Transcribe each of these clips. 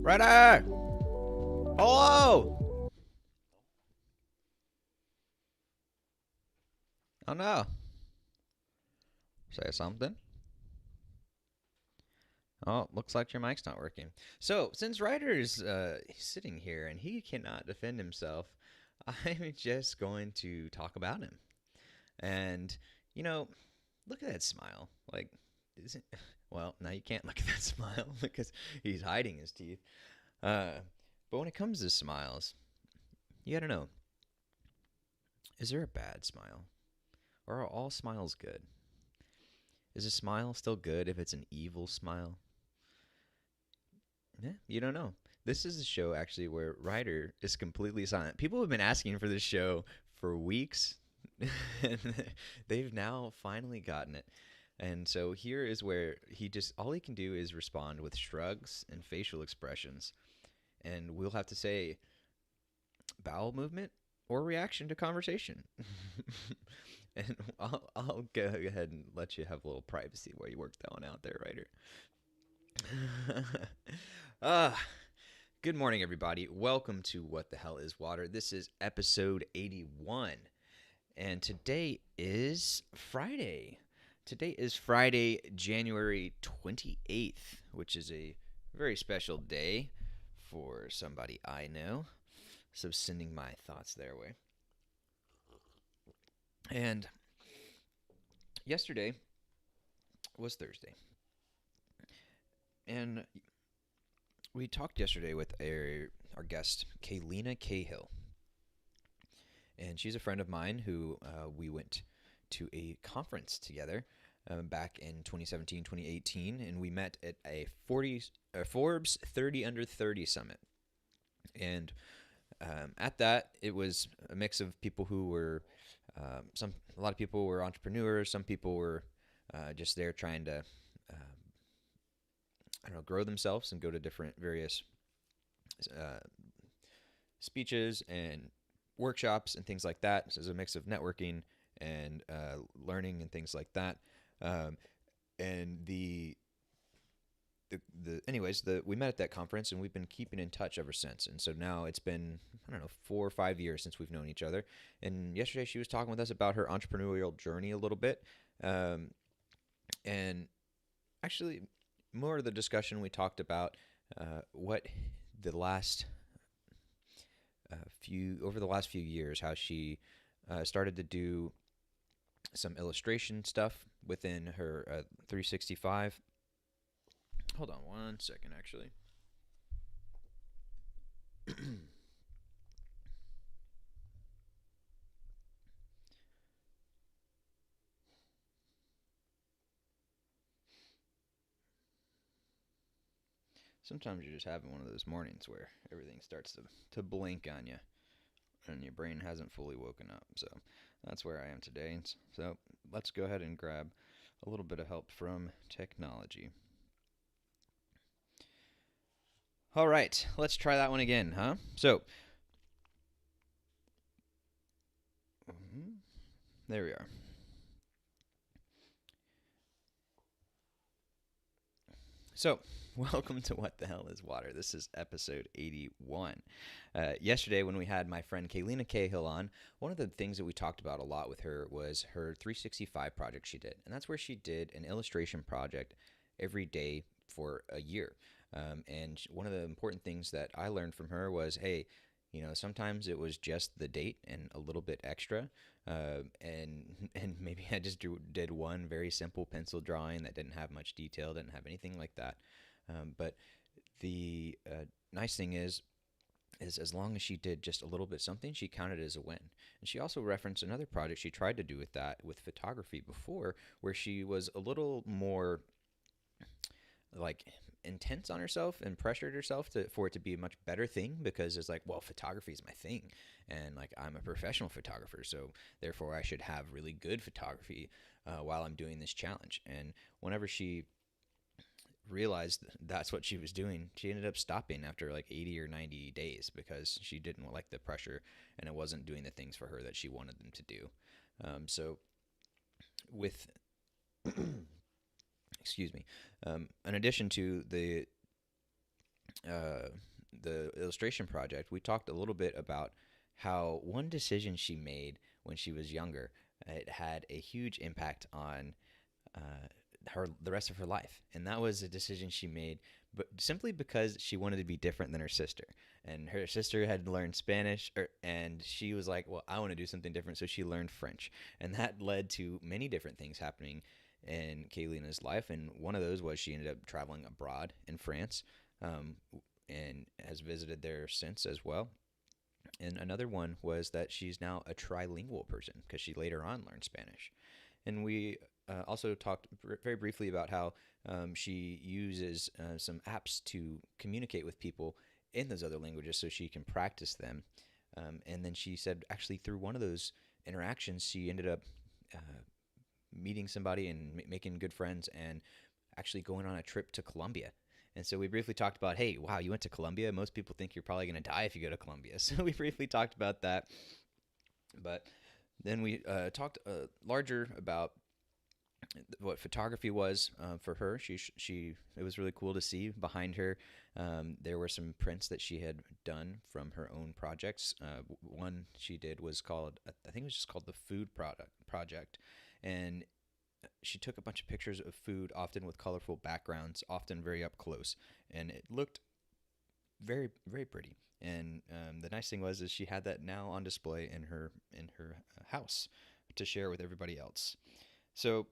Ryder! Hello! Oh no. Say something. Oh, looks like your mic's not working. So, since Ryder's sitting here and he cannot defend himself, I'm just going to talk about him. And, you know, look at that smile. Like, isn't. Well, now you can't look at that smile because he's hiding his teeth. Uh, but when it comes to smiles, you gotta know, is there a bad smile? Or are all smiles good? Is a smile still good if it's an evil smile? Yeah, you don't know. This is a show actually where Ryder is completely silent. People have been asking for this show for weeks, and they've now finally gotten it. And so here is where all he can do is respond with shrugs and facial expressions. And we'll have to say bowel movement or reaction to conversation. And I'll go ahead and let you have a little privacy while you work that one out there, Ryder. uh, Good morning, everybody. Welcome to What the Hell is Water. This is episode 81. And today is Friday. Today is Friday, January 28th, which is a very special day for somebody I know. So sending my thoughts their way. And yesterday was Thursday. And we talked yesterday with our guest, Kaylina Cahill. And she's a friend of mine who we went to a conference together back in 2017, 2018. And we met at a Forbes 30 Under 30 Summit. And at that, it was a mix of people who were, a lot of people were entrepreneurs. Some people were just there trying to grow themselves and go to different various speeches and workshops and things like that. So it's a mix of networking and learning and things like that. And we met at that conference and we've been keeping in touch ever since. And so now it's been, 4 or 5 years since we've known each other. And yesterday she was talking with us about her entrepreneurial journey a little bit. And actually, more of the discussion we talked about what the last over the last few years, how she started to do some illustration stuff within her 365. Hold on one second, actually. Sometimes you're just having one of those mornings where everything starts to blink on you and your brain hasn't fully woken up. So that's where I am today. So let's go ahead and grab a little bit of help from technology. All right, let's try that one again, huh? So there we are. So, welcome to What the Hell is Water. This is episode 81. Yesterday, when we had my friend Kaylina Cahill on, one of the things that we talked about a lot with her was her 365 project she did. And that's where she did an illustration project every day for a year. And one of the important things that I learned from her was, hey, sometimes it was just the date and a little bit extra. And maybe I just did one very simple pencil drawing that didn't have much detail, didn't have anything like that. But the nice thing is as long as she did just a little bit something, she counted it as a win. And she also referenced another project she tried to do with photography before, where she was a little more like intense on herself and pressured herself for it to be a much better thing, because it's like, well, photography is my thing and like I'm a professional photographer, so therefore I should have really good photography while I'm doing this challenge. And whenever she realized that's what she was doing, she ended up stopping after like 80 or 90 days because she didn't like the pressure and it wasn't doing the things for her that she wanted them to do. So with excuse me, in addition to the uh, the illustration project, we talked a little bit about how one decision she made when she was younger, it had a huge impact on uh, the rest of her life, and that was a decision she made, but simply because she wanted to be different than her sister. And her sister had learned Spanish, and she was like, "Well, I want to do something different," so she learned French, and that led to many different things happening in Kaylina's life. And one of those was she ended up traveling abroad in France, um, and has visited there since as well. And another one was that she's now a trilingual person because she later on learned Spanish. And we also talked very briefly about how she uses some apps to communicate with people in those other languages so she can practice them. And then she said, actually, through one of those interactions, she ended up meeting somebody and making good friends and actually going on a trip to Colombia. And so we briefly talked about, hey, wow, you went to Colombia. Most people think you're probably going to die if you go to Colombia. So we briefly talked about that. But then we talked larger about what photography was for her. She it was really cool to see behind her. There were some prints that she had done from her own projects. One she did was called, I think it was just called the Food Product Project, and she took a bunch of pictures of food, often with colorful backgrounds, often very up close, and it looked very, very pretty. And the nice thing was is she had that now on display in her house to share with everybody else. So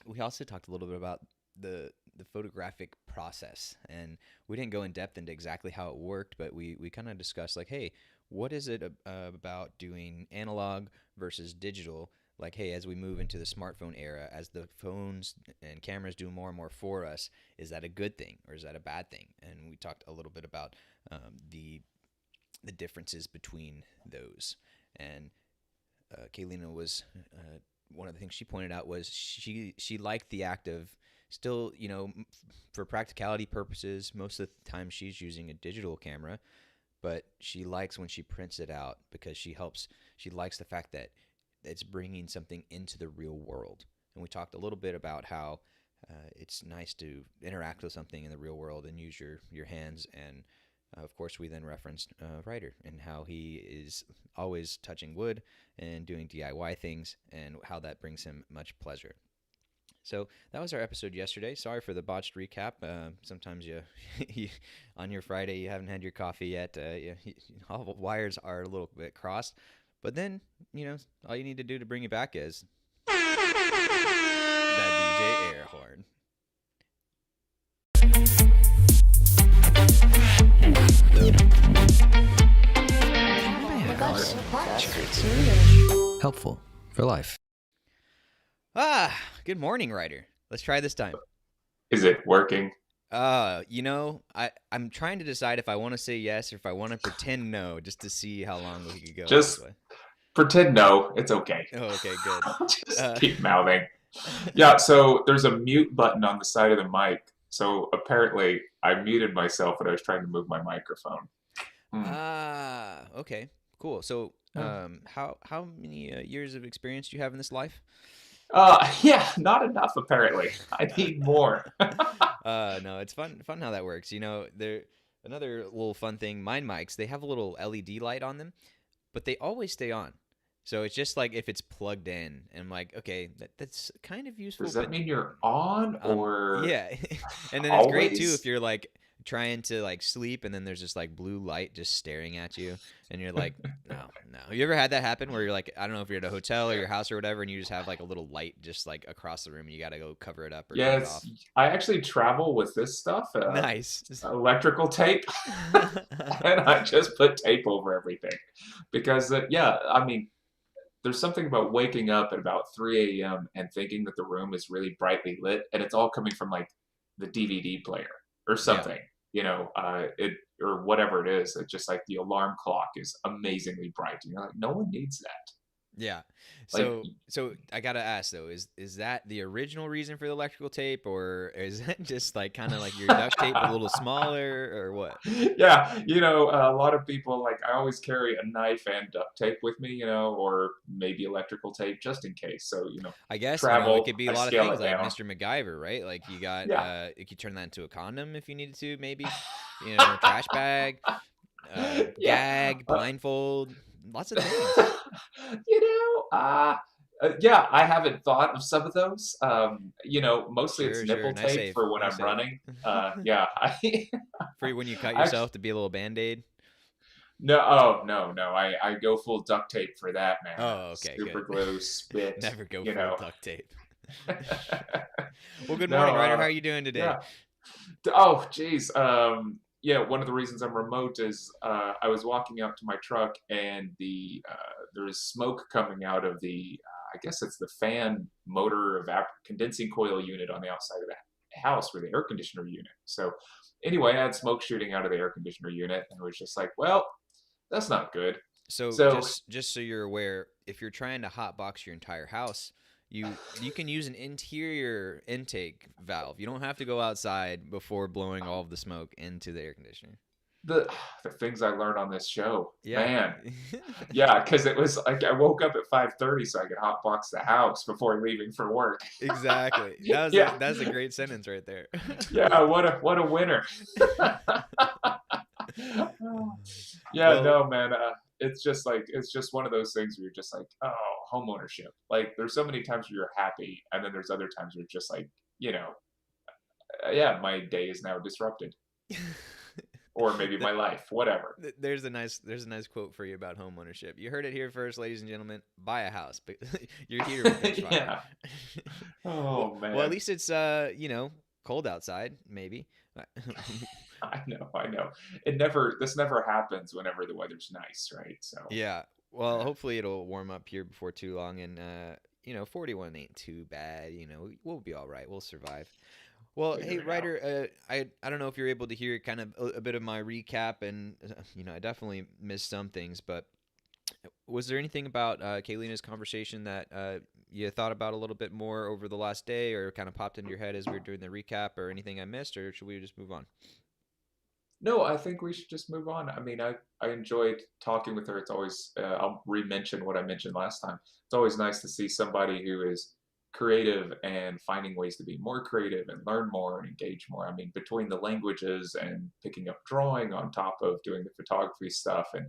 we also talked a little bit about the photographic process, and we didn't go in depth into exactly how it worked, but we kind of discussed like, hey, what is it about doing analog versus digital? Like, hey, as we move into the smartphone era, as the phones and cameras do more and more for us, is that a good thing or is that a bad thing? And we talked a little bit about the differences between those. And Kaylina was one of the things she pointed out was she liked the act of still, for practicality purposes, most of the time she's using a digital camera, but she likes when she prints it out because she likes the fact that it's bringing something into the real world. And we talked a little bit about how it's nice to interact with something in the real world and use your hands. And of course, we then referenced Ryder and how he is always touching wood and doing DIY things and how that brings him much pleasure. So that was our episode yesterday. Sorry for the botched recap. Sometimes you on your Friday you haven't had your coffee yet. All the wires are a little bit crossed. But then, all you need to do to bring it back is that DJ air horn. Helpful for life. Good morning, Ryder. Let's try this time. Is it working? I'm trying to decide if I want to say yes or if I want to pretend no, just to see how long we could go Just this way. pretend no. It's okay. Oh, okay, good. Just keep mouthing. Yeah, so there's a mute button on the side of the mic. So apparently I muted myself when I was trying to move my microphone. Okay, cool. So, Yeah. how many years of experience do you have in this life? Yeah, not enough apparently. I need more. No, it's fun how that works. There another little fun thing. Mine mics, they have a little LED light on them, but they always stay on. So it's just like if it's plugged in, and I'm like, okay, that's kind of useful, Does that but mean you're on or yeah. And then it's great too if always? you're like trying to like sleep, and then there's just like blue light just staring at you, and you're like, no, no. You ever had that happen where you're like, I don't know if you're at a hotel or your house or whatever, and you just have like a little light just like across the room, and you got to go cover it up or turn it Yes, off? I actually travel with this stuff, Nice. electrical tape, and I just put tape over everything because, yeah, I mean, there's something about waking up at about 3 a.m. and thinking that the room is really brightly lit, and it's all coming from like the DVD player or Yeah. something, it or whatever it is. It's just like the alarm clock is amazingly bright, and you're like, no one needs that. Yeah. Like, So I gotta ask though, is that the original reason for the electrical tape, or is that just like kind of like your duct tape but a little smaller, or what? yeah, a lot of people like I always carry a knife and duct tape with me, or maybe electrical tape just in case. So, I guess, it travel, could be a I lot of scale things it like down. Mr. MacGyver, right? Like you Yeah. could turn that into a condom if you needed to, maybe. trash bag, Yeah. gag, Uh, blindfold, lots of things. you know, yeah, I haven't thought of some of those. Mostly it's Sure, sure. nipple Nice tape save. for when Nice I'm save. running. Yeah, For when you cut actually, yourself to be a little band-aid. no, oh, no, no. I go full duct tape for that, man. Oh, okay, Super good. glue, spit, Never go you full know. duct tape. Well, good No, morning, Ryder. How are you doing today? yeah. Oh, geez. Yeah, one of the reasons I'm remote is I was walking out to my truck and there is smoke coming out of I guess it's the fan motor condensing coil unit on the outside of that house for the air conditioner unit. So anyway, I had smoke shooting out of the air conditioner unit and it was just like, well, that's not good. So So just so you're aware, if you're trying to hotbox your entire house, you can use an interior intake valve. You don't have to go outside before blowing all of the smoke into the air conditioner. the the things I learned on this show, Yeah. man. Yeah, because it was like I woke up at 5:30 so I could hotbox the house before leaving for work. Exactly. Yeah, That's a great sentence right there. yeah, what a winner. Yeah, Well, no, man. It's just one of those things where you're just like, oh, home ownership. Like, there's so many times where you're happy, and then there's other times where you're just like, yeah, my day is now disrupted, or maybe my life, whatever. there's a nice quote for you about home ownership. You heard it here first, ladies and gentlemen. Buy a house, but your heater will catch fire. Yeah. well, Oh well, at man. least it's cold outside, maybe. I know. This never happens whenever the weather's nice, right? So, Yeah. Well, yeah, hopefully it'll warm up here before too long, and 41 ain't too bad. We'll be all right. We'll survive. Well, figure hey, it out. Ryder, I don't know if you're able to hear kind of a bit of my recap, and I definitely missed some things, but was there anything about Kaylina's conversation that you thought about a little bit more over the last day, or kind of popped into your head as we were doing the recap, or anything I missed, or should we just move on? No, I think we should just move on. I mean, I enjoyed talking with her. It's always I'll re-mention what I mentioned last time. It's always nice to see somebody who is creative and finding ways to be more creative and learn more and engage more. I mean, between the languages and picking up drawing on top of doing the photography stuff, and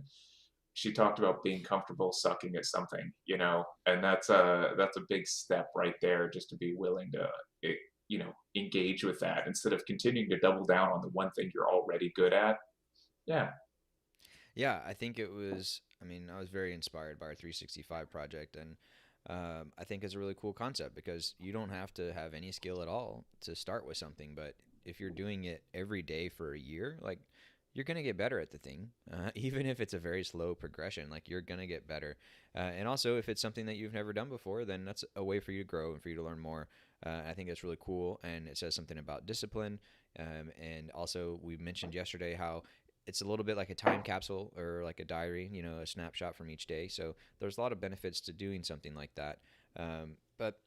she talked about being comfortable sucking at something, and that's a big step right there, just to be willing to eh, engage with that instead of continuing to double down on the one thing you're already good at. Yeah. Yeah, I think it was. I mean, I was very inspired by our 365 project, and I think it's a really cool concept because you don't have to have any skill at all to start with something. But if you're doing it every day for a year, like you're gonna get better at the thing, even if it's a very slow progression. Like you're gonna get better, and also if it's something that you've never done before, then that's a way for you to grow and for you to learn more. I think it's really cool, and it says something about discipline. And also, we mentioned yesterday how it's a little bit like a time capsule or like a diary, a snapshot from each day. So there's a lot of benefits to doing something like that. But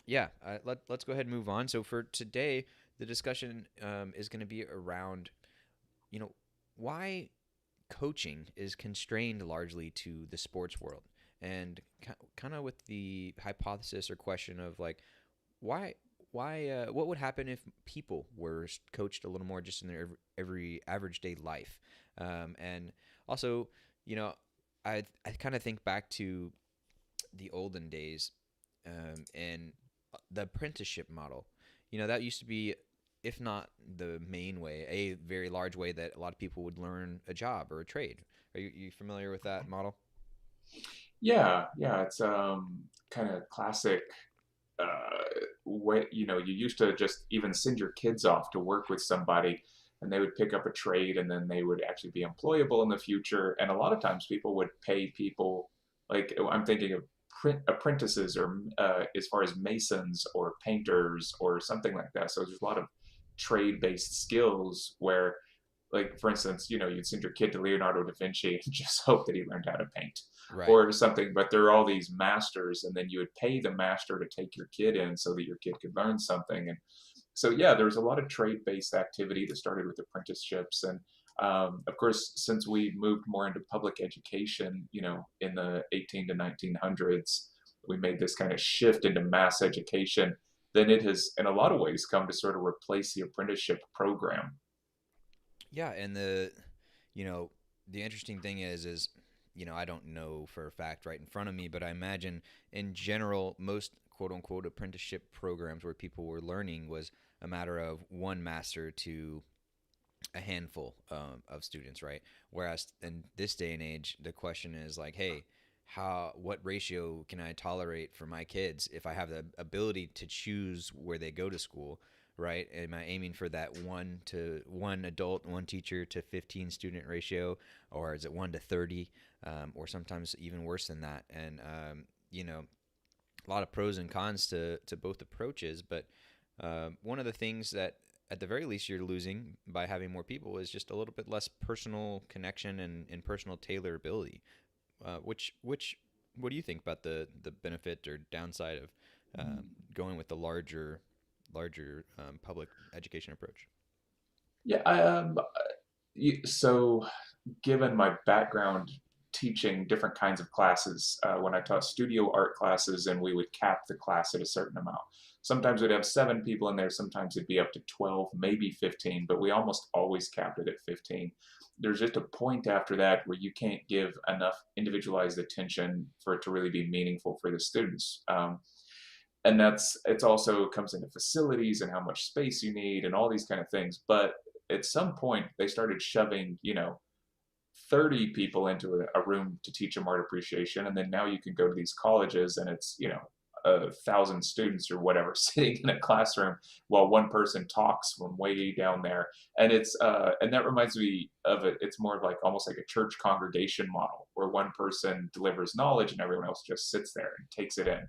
yeah, let's go ahead and move on. So for today, the discussion is going to be around, you know, why coaching is constrained largely to the sports world, and kind of with the hypothesis or question of like, why what would happen if people were coached a little more just in their every average day life, and also, you know, I kind of think back to the olden days, and the apprenticeship model. That used to be, if not the main way, a very large way that a lot of people would learn a job or a trade. Are you familiar with that model? Yeah, yeah, it's kind of classic uh way, you used to just even send your kids off to work with somebody and they would pick up a trade and then they would actually be employable in the future, and a lot of times people would pay people, like I'm thinking of apprentices, or as far as masons or painters or something like that. So there's a lot of trade based skills where, like, for instance, you'd send your kid to Leonardo da Vinci and just hope that he learned how to paint Right. or something. But there are all these masters, and then you would pay the master to take your kid in so that your kid could learn something. And so, yeah, there was a lot of trade-based activity that started with apprenticeships. And of course, since we moved more into public education, in the 18 to 1900s, we made this kind of shift into mass education. Then it has, in a lot of ways, come to sort of replace the apprenticeship program. Yeah, and you know, the interesting thing is, I don't know for a fact right in front of me, but I imagine in general, most quote unquote apprenticeship programs where people were learning was a matter of one master to a handful of students, right? Whereas in this day and age, the question is like, hey, what ratio can I tolerate for my kids if I have the ability to choose where they go to school, right? Am I aiming for that one adult, one teacher to 15 student ratio, or is it 1 to 30, or sometimes even worse than that? And a lot of pros and cons to both approaches, but one of the things that at the very least you're losing by having more people is just a little bit less personal connection and personal tailorability. Which what do you think about the benefit or downside of going with the larger public education approach? Yeah, so given my background teaching different kinds of classes, when I taught studio art classes, and we would cap the class at a certain amount. Sometimes we'd have 7 people in there, sometimes it'd be up to 12, maybe 15, but we almost always capped it at 15. There's just a point after that where you can't give enough individualized attention for it to really be meaningful for the students. And it's also comes into facilities and how much space you need and all these kind of things. But at some point they started shoving 30 people into a room to teach them art appreciation, and then now you can go to these colleges and it's 1,000 students or whatever sitting in a classroom while one person talks from way down there. And and that reminds me of it. It's more of like almost like a church congregation model where one person delivers knowledge and everyone else just sits there and takes it in.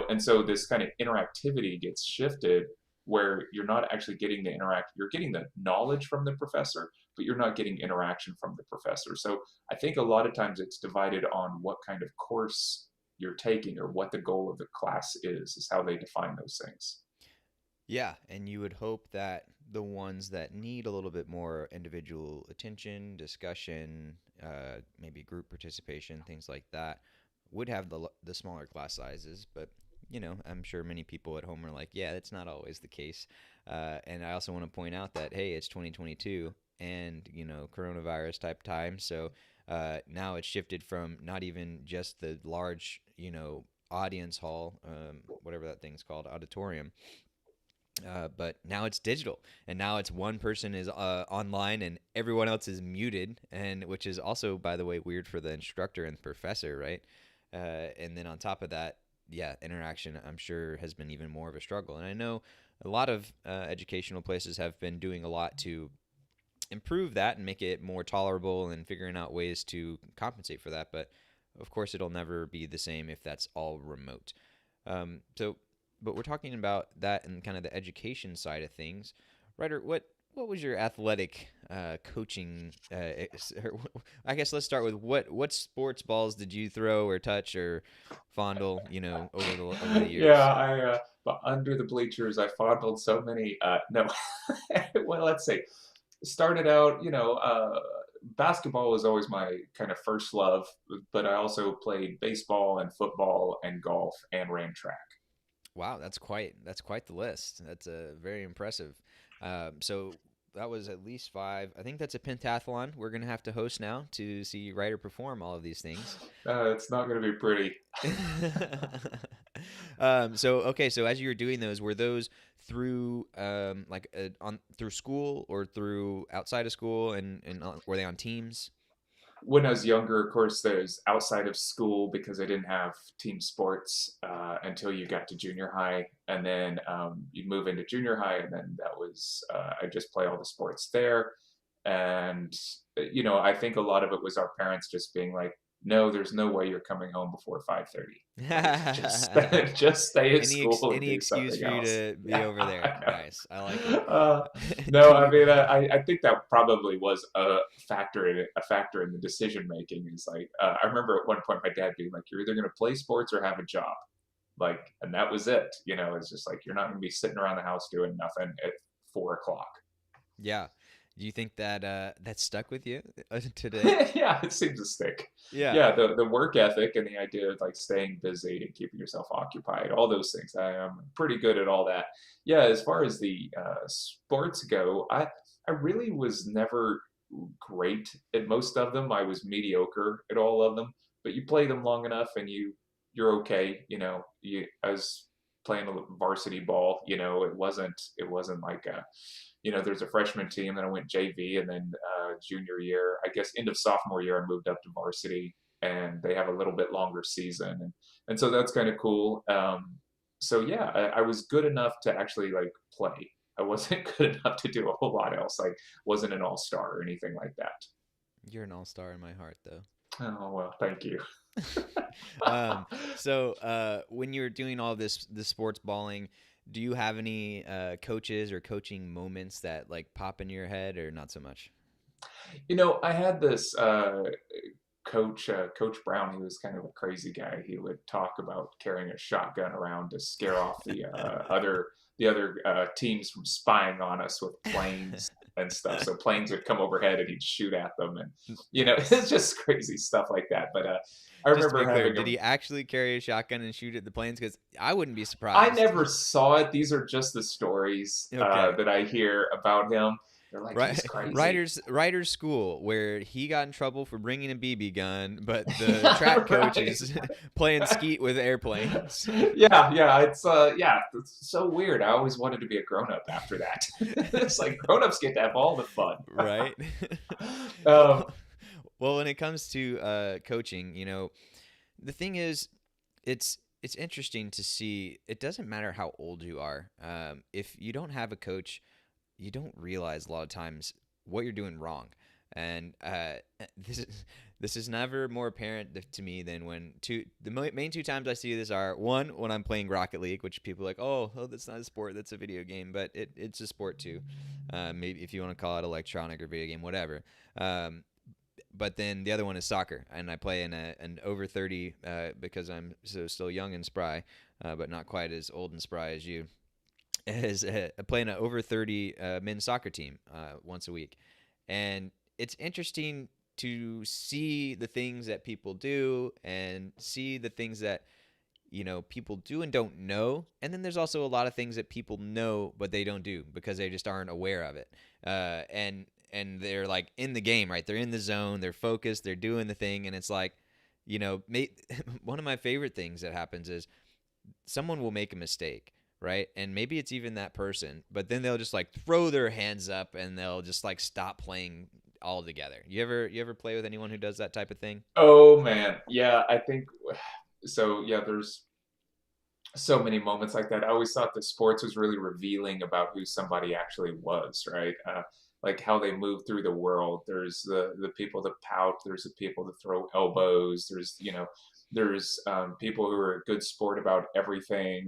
And so this kind of interactivity gets shifted where you're not actually getting the interact you're getting the knowledge from the professor, but you're not getting interaction from the professor. So I think a lot of times it's divided on what kind of course you're taking or what the goal of the class is how they define those things. Yeah, and you would hope that the ones that need a little bit more individual attention, discussion, maybe group participation, things like that, would have the smaller class sizes. But I'm sure many people at home are like, yeah, that's not always the case. And I also want to point out that hey, it's 2022, and coronavirus type time, so now it's shifted from not even just the large audience hall, whatever that thing's called, auditorium, but now it's digital, and now it's one person is online and everyone else is muted, and which is also, by the way, weird for the instructor and professor, right? And then on top of that, yeah, interaction I'm sure has been even more of a struggle. And I know a lot of educational places have been doing a lot to improve that and make it more tolerable and figuring out ways to compensate for that. But of course, it'll never be the same if that's all remote. So, but we're talking about that and kind of the education side of things. Ryder, what was your athletic coaching? I guess let's start with what sports balls did you throw or touch or fondle? Over the Yeah, years. but under the bleachers, I fondled so many. No, well, let's see. Started out, basketball was always my kind of first love, but I also played baseball and football and golf and ran track. Wow, that's quite the list. That's very impressive. So that was at least five. I think that's a pentathlon we're gonna have to host now to see Ryder perform all of these things. It's not going to be pretty. So okay, so as you were doing those, were those through like on through school or through outside of school, and were they on teams? When I was younger, of course, there's outside of school because I didn't have team sports until you got to junior high, and then you move into junior high, and then that was I just play all the sports there, and I think a lot of it was our parents just being like, "No, there's no way you're coming home before 5:30. Like, just just stay at school and Any do excuse something for you else." to be Yeah, over there. I Nice, I like it. know. No, Do I you? mean, I think that probably was a factor in the decision making. Is like I remember at one point my dad being like, "You're either going to play sports or have a job," like, and that was it. It's just like you're not going to be sitting around the house doing nothing at 4 o'clock. Yeah. Do you think that that stuck with you today? Yeah, it seems to stick. Yeah. Yeah, the work ethic and the idea of like staying busy and keeping yourself occupied, all those things. I am pretty good at all that. Yeah, as far as the sports go, I I really was never great at most of them. I was mediocre at all of them. But you play them long enough, and you're okay. I was playing varsity ball. It wasn't like there's a freshman team, then I went JV, and then junior year, I guess end of sophomore year, I moved up to varsity, and they have a little bit longer season, and so that's kind of cool. So yeah, I was good enough to actually like play. I wasn't good enough to do a whole lot else. I wasn't an all-star or anything like that. You're an all-star in my heart, though. Oh well, thank you. So when you're doing all this sports balling, do you have any coaches or coaching moments that like pop in your head, or not so much? I had this Coach Brown. He was kind of a crazy guy. He would talk about carrying a shotgun around to scare off the other teams from spying on us with planes and stuff. So planes would come overhead and he'd shoot at them, and Nice. it's just crazy stuff like that. But I Just to remember be clear, having did a. he actually carry a shotgun and shoot at the planes? Because I wouldn't be I surprised. never saw it. These are just the stories Okay. that I hear about him. They're like Right, he's crazy. writer's school where he got in trouble for bringing a BB gun, but the track coach Right. is playing skeet with airplanes. Yeah, it's so weird. I always wanted to be a grown up after that. It's like grown ups get to have all the fun. Right. well, um, well, when it comes to coaching, the thing is, it's interesting to see. It doesn't matter how old you are. If you don't have a coach, you don't realize a lot of times what you're doing wrong. And this is this is never more apparent to me than when main two times I see this are one when I'm playing Rocket League, which people are like, oh, that's not a sport, that's a video game, but it's a sport too. Maybe if you want to call it electronic or video game, whatever. Um, but then the other one is soccer, and I play in an over 30 because I'm still young and spry, but not quite as old and spry as you. Is playing an over 30 men's soccer team once a week, and it's interesting to see the things that people do and see the things that people do and don't know, and then there's also a lot of things that people know but they don't do because they just aren't aware of it, and they're like in the game, right? They're in the zone, they're focused, they're doing the thing, and it's like, one of my favorite things that happens is someone will make a mistake, right? And maybe it's even that person, but then they'll just like throw their hands up and they'll just like stop playing altogether. You ever play with anyone who does that type of thing? oh man, yeah, I think so. Yeah, there's so many moments like that. I always thought that sports was really revealing about who somebody actually was, right? Like how they move through the world. There's the people that pout. There's the people that throw elbows. There's people who are a good sport about everything.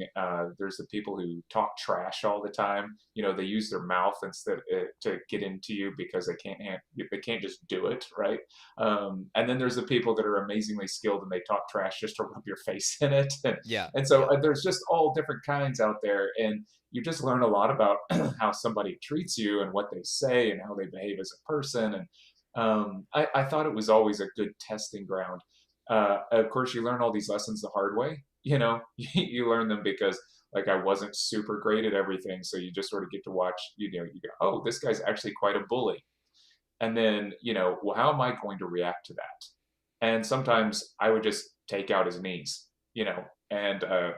There's the people who talk trash all the time. They use their mouth instead to get into you because they can't just do it, right? And then there's the people that are amazingly skilled and they talk trash just to rub your face in it. And, Yeah, and so yeah. there's just all different kinds out there. And you just learn a lot about how somebody treats you and what they say and how they behave as a person. And I thought it was always a good testing ground. Of course, you learn all these lessons the hard way. You learn them because like I wasn't super great at everything, so you just sort of get to watch. You go, oh, this guy's actually quite a bully, and then well, how am I going to react to that? And sometimes I would just take out his knees, and In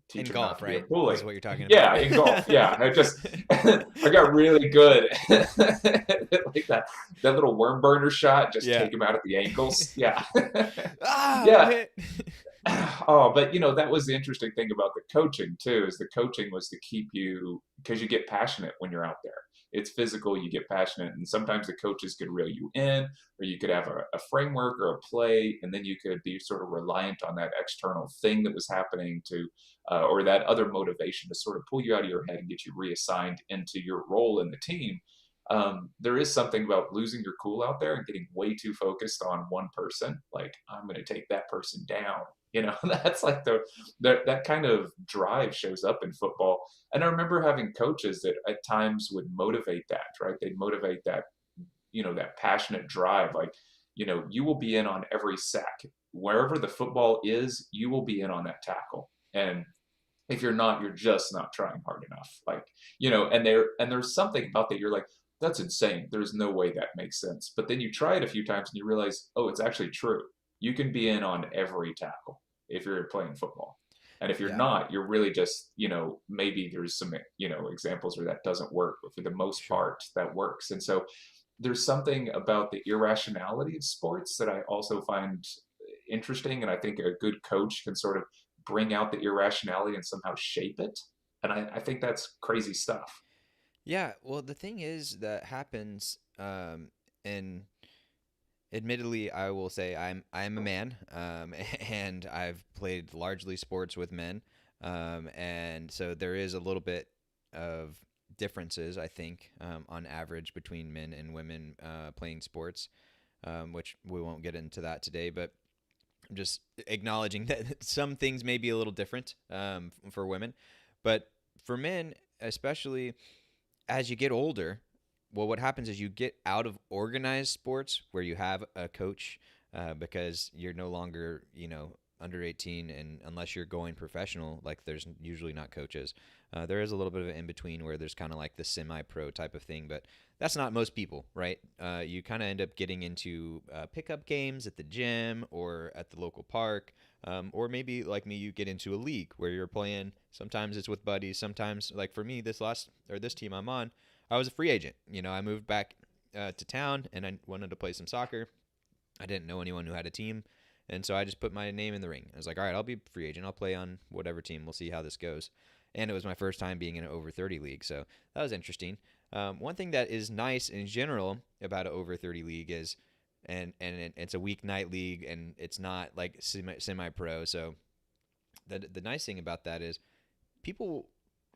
teach him not golf, to be a right? bully. Is what you're talking about. Yeah, in golf. Yeah, I got really good like that little worm burner shot. Just Yeah. take him out at the ankles. Yeah, I'm yeah. hit. Oh, but that was the interesting thing about the coaching too, is the coaching was to keep you because you get passionate when you're out there. It's physical, you get passionate, and sometimes the coaches could reel you in, or you could have a framework or a play, and then you could be sort of reliant on that external thing that was happening or that other motivation to sort of pull you out of your head and get you reassigned into your role in the team. There is something about losing your cool out there and getting way too focused on one person. Like, I'm going to take that person down. That's like that kind of drive shows up in football. And I remember having coaches that at times would motivate that, right? They'd motivate that passionate drive. Like, you will be in on every sack. Wherever the football is, you will be in on that tackle. And if you're not, you're just not trying hard enough. Like, and there's something about that. You're like, that's insane. There's no way that makes sense. But then you try it a few times and you realize, oh, it's actually true. You can be in on every tackle if you're playing football. And if you're Yeah, not, you're really just, maybe there's some, examples where that doesn't work, but for the most sure. part, that works. And so there's something about the irrationality of sports that I also find interesting. And I think a good coach can sort of bring out the irrationality and somehow shape it. And I think that's crazy stuff. Yeah, well, the thing is that happens, and admittedly, I will say I'm a man, and I've played largely sports with men, and so there is a little bit of differences, I think, on average between men and women playing sports, which we won't get into that today, but I'm just acknowledging that some things may be a little different for women, but for men, especially as you get older, well, what happens is you get out of organized sports where you have a coach because you're no longer, under 18, and unless you're going professional, like there's usually not coaches. There is a little bit of an in between where there's kind of like the semi-pro type of thing, but that's not most people, right? You kind of end up getting into pickup games at the gym or at the local park, or maybe like me, you get into a league where you're playing. Sometimes it's with buddies. Sometimes, like for me, this team I'm on, I was a free agent. I moved back to town and I wanted to play some soccer. I didn't know anyone who had a team, and so I just put my name in the ring. I was like, all right, I'll be a free agent. I'll play on whatever team. We'll see how this goes. And it was my first time being in an over 30 league, so that was interesting. One thing that is nice in general about an over 30 league is, it's a weeknight league, and it's not like semi pro. So the nice thing about that is people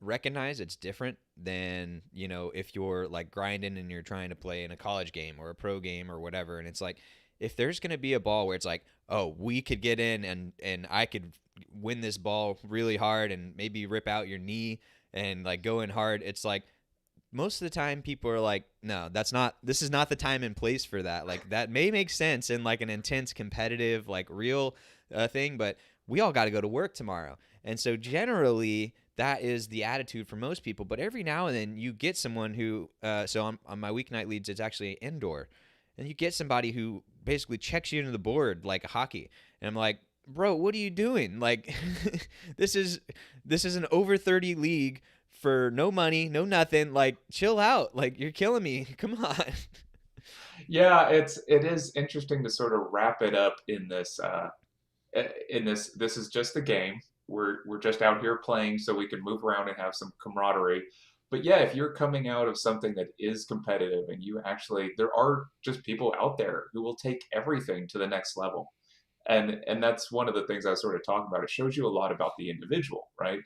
recognize it's different than if you're like grinding and you're trying to play in a college game or a pro game or whatever, and it's like if there's going to be a ball where it's like, oh, we could get in and I could win this ball really hard and maybe rip out your knee and like go in hard, it's like most of the time people are like, no, this is not the time and place for that. Like that may make sense in like an intense competitive like real thing, but we all got to go to work tomorrow. And so generally that is the attitude for most people, but every now and then you get someone who so on my weeknight leads, it's actually indoor, and you get somebody who basically checks you into the board like a hockey, and I'm like, bro, what are you doing? Like this is an over 30 league for no money, no nothing. Like, chill out. Like, you're killing me. Come on. Yeah, it is interesting to sort of wrap it up in this this is just a game. We're just out here playing so we can move around and have some camaraderie. But yeah, if you're coming out of something that is competitive and you actually there are just people out there who will take everything to the next level. And that's one of the things I was sort of talking about. It shows you a lot about the individual, right?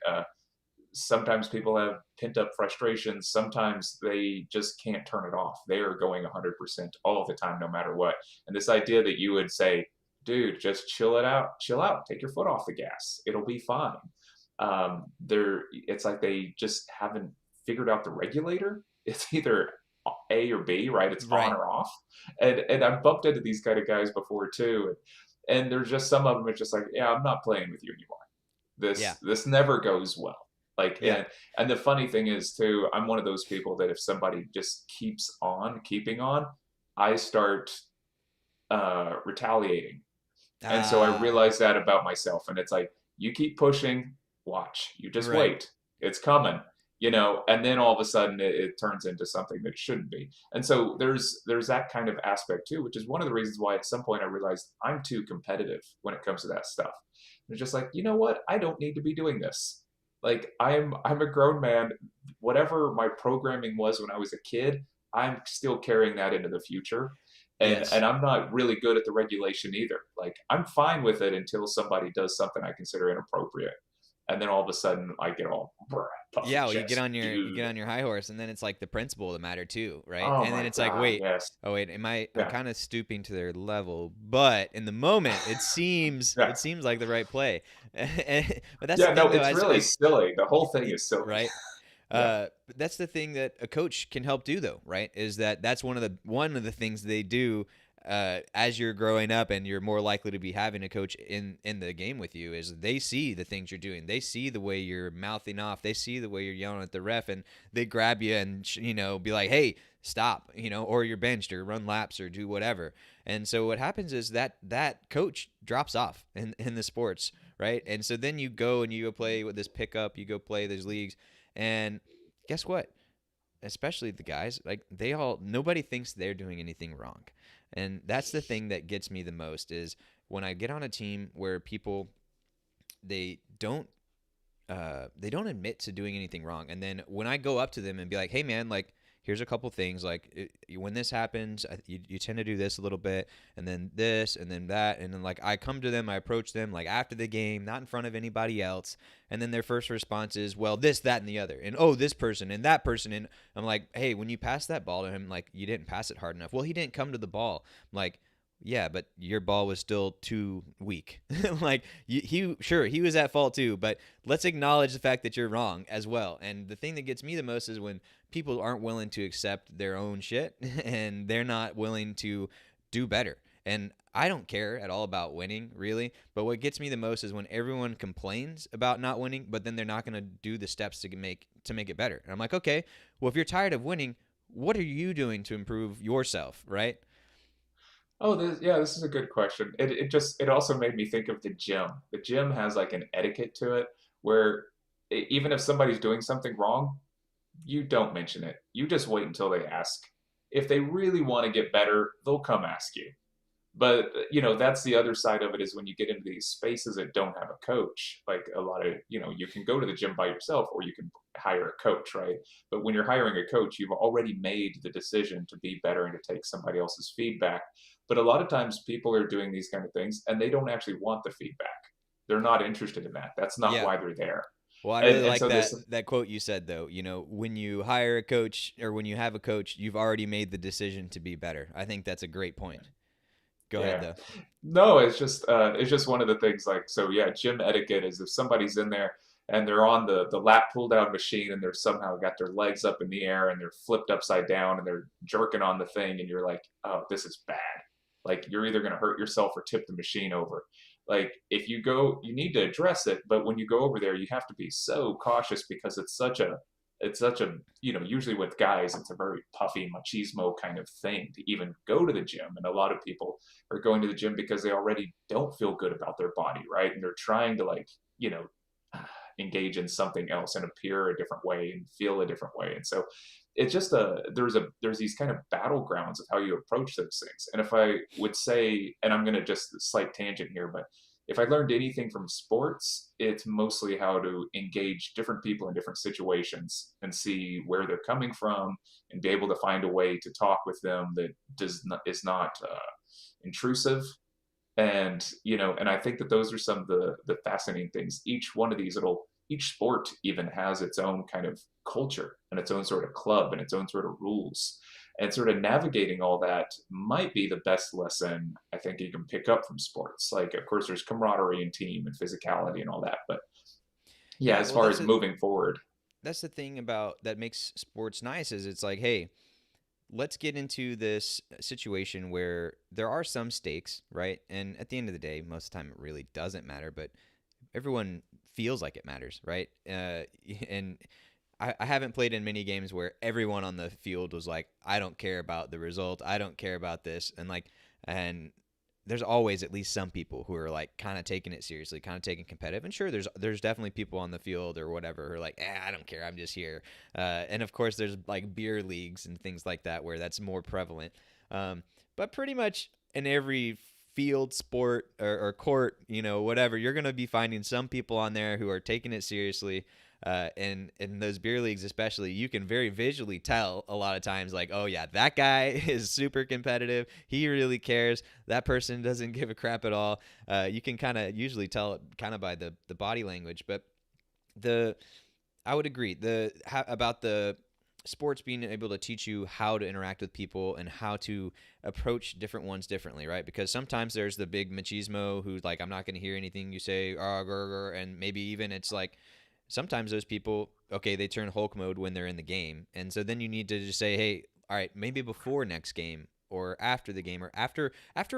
Sometimes people have pent up frustrations. Sometimes they just can't turn it off. They are going 100% all the time, no matter what. And this idea that you would say, dude, just chill out, take your foot off the gas. It'll be fine. It's like they just haven't figured out the regulator. It's either A or B, right? It's on Right. or off. And I've bumped into these kind of guys before too. And there's just some of them. It's just like, yeah, I'm not playing with you anymore. Yeah. This never goes well. Like Yeah. and the funny thing is too, I'm one of those people that if somebody just keeps on keeping on, I start retaliating. And so I Ah, realized that about myself. And it's like, you keep pushing, watch. You just right. wait. It's coming. And then all of a sudden it turns into something that it shouldn't be. And so there's that kind of aspect too, which is one of the reasons why at some point I realized I'm too competitive when it comes to that stuff. And it's just like, you know what? I don't need to be doing this. Like I'm a grown man. Whatever my programming was when I was a kid, I'm still carrying that into the future. And Yes. I'm not really good at the regulation either. Like I'm fine with it until somebody does something I consider inappropriate, and then all of a sudden I get all puffy Yeah, well, chest, you get dude. on your high horse, and then it's like the principle of the matter too, right? Oh And then my it's like, god, wait, yes, oh wait, I'm yeah, kind of stooping to their level, but in the moment, yeah, it seems like the right play. But that's the yeah. No, thing, though. it's really silly. The whole thing is silly. Right. Yeah, But that's the thing that a coach can help do, though, right? Is that that's one of the things they do as you're growing up and you're more likely to be having a coach in the game with you, is they see the things you're doing, they see the way you're mouthing off, they see the way you're yelling at the ref, and they grab you and be like, hey, stop, or you're benched or run laps or do whatever. And so what happens is that coach drops off in the sports, right? And so then you go and you go play with this pickup, you go play these leagues, and guess what? Especially the guys, like nobody thinks they're doing anything wrong. And that's the thing that gets me the most is when I get on a team where people they don't they don't admit to doing anything wrong. And then when I go up to them and be like, hey man, like here's a couple things, like when this happens, you tend to do this a little bit, and then this, and then that, and then like I come to them, I approach them like after the game, not in front of anybody else, and then their first response is, well, this, that, and the other, and oh, this person and that person, and I'm like, hey, when you pass that ball to him, like you didn't pass it hard enough. Well, he didn't come to the ball. I'm like, yeah, but your ball was still too weak. Like he was at fault too, but let's acknowledge the fact that you're wrong as well. And the thing that gets me the most is when people aren't willing to accept their own shit and they're not willing to do better. And I don't care at all about winning, really. But what gets me the most is when everyone complains about not winning, but then they're not going to do the steps to make it better. And I'm like, okay, well, if you're tired of winning, what are you doing to improve yourself, right? Oh, this is a good question. It also made me think of the gym. The gym has like an etiquette to it where even if somebody's doing something wrong, you don't mention it. You just wait until they ask. If they really want to get better, they'll come ask you. But that's the other side of it is when you get into these spaces that don't have a coach, like a lot of, you can go to the gym by yourself or you can hire a coach, right? But when you're hiring a coach, you've already made the decision to be better and to take somebody else's feedback. But a lot of times people are doing these kind of things and they don't actually want the feedback. They're not interested in that. That's not Yeah. why they're there. Well, I And really and like so this that quote you said though. When you hire a coach or when you have a coach, you've already made the decision to be better. I think that's a great point. Go ahead Yeah. though. No, it's just one of the things like so yeah, gym etiquette is if somebody's in there and they're on the lat pull down machine and they're somehow got their legs up in the air and they're flipped upside down and they're jerking on the thing and you're like, "Oh, this is bad." Like you're either going to hurt yourself or tip the machine over. Like if you go, you need to address it, but when you go over there, you have to be so cautious because it's such a usually with guys it's a very puffy machismo kind of thing to even go to the gym, and a lot of people are going to the gym because they already don't feel good about their body, right? And they're trying to like you know engage in something else and appear a different way and feel a different way. And so it's just there's these kind of battlegrounds of how you approach those things. And if I would say, and I'm going to just slight tangent here, but if I learned anything from sports, it's mostly how to engage different people in different situations and see where they're coming from and be able to find a way to talk with them that is not intrusive. And and I think that those are some of the fascinating things. Each one of these each sport even has its own kind of culture and its own sort of club and its own sort of rules, and sort of navigating all that might be the best lesson I think you can pick up from sports. Like of course there's camaraderie and team and physicality and all that, but yeah, Yeah, as well, far as moving forward. that's the thing about that makes sports nice is it's like, hey, let's get into this situation where there are some stakes, right? And at the end of the day, most of the time it really doesn't matter, but everyone feels like it matters, right? And I haven't played in many games where everyone on the field was like, I don't care about the result, I don't care about this, and there's always at least some people who are like kind of taking it seriously, kind of taking competitive. And sure, there's definitely people on the field or whatever who are like, I don't care, I'm just here. And of course, there's like beer leagues and things like that where that's more prevalent. But pretty much in every field sport or court, whatever, you're gonna be finding some people on there who are taking it seriously. And in those beer leagues, especially, you can very visually tell a lot of times, like, oh yeah, that guy is super competitive. He really cares. That person doesn't give a crap at all. You can kind of usually tell it kind of by the body language. But the I would agree about the sports being able to teach you how to interact with people and how to approach different ones differently, right? Because sometimes there's the big machismo who's like, I'm not going to hear anything you say, and maybe even it's like sometimes those people, okay, they turn Hulk mode when they're in the game. And so then you need to just say, hey, all right, maybe before next game, or after the game, or after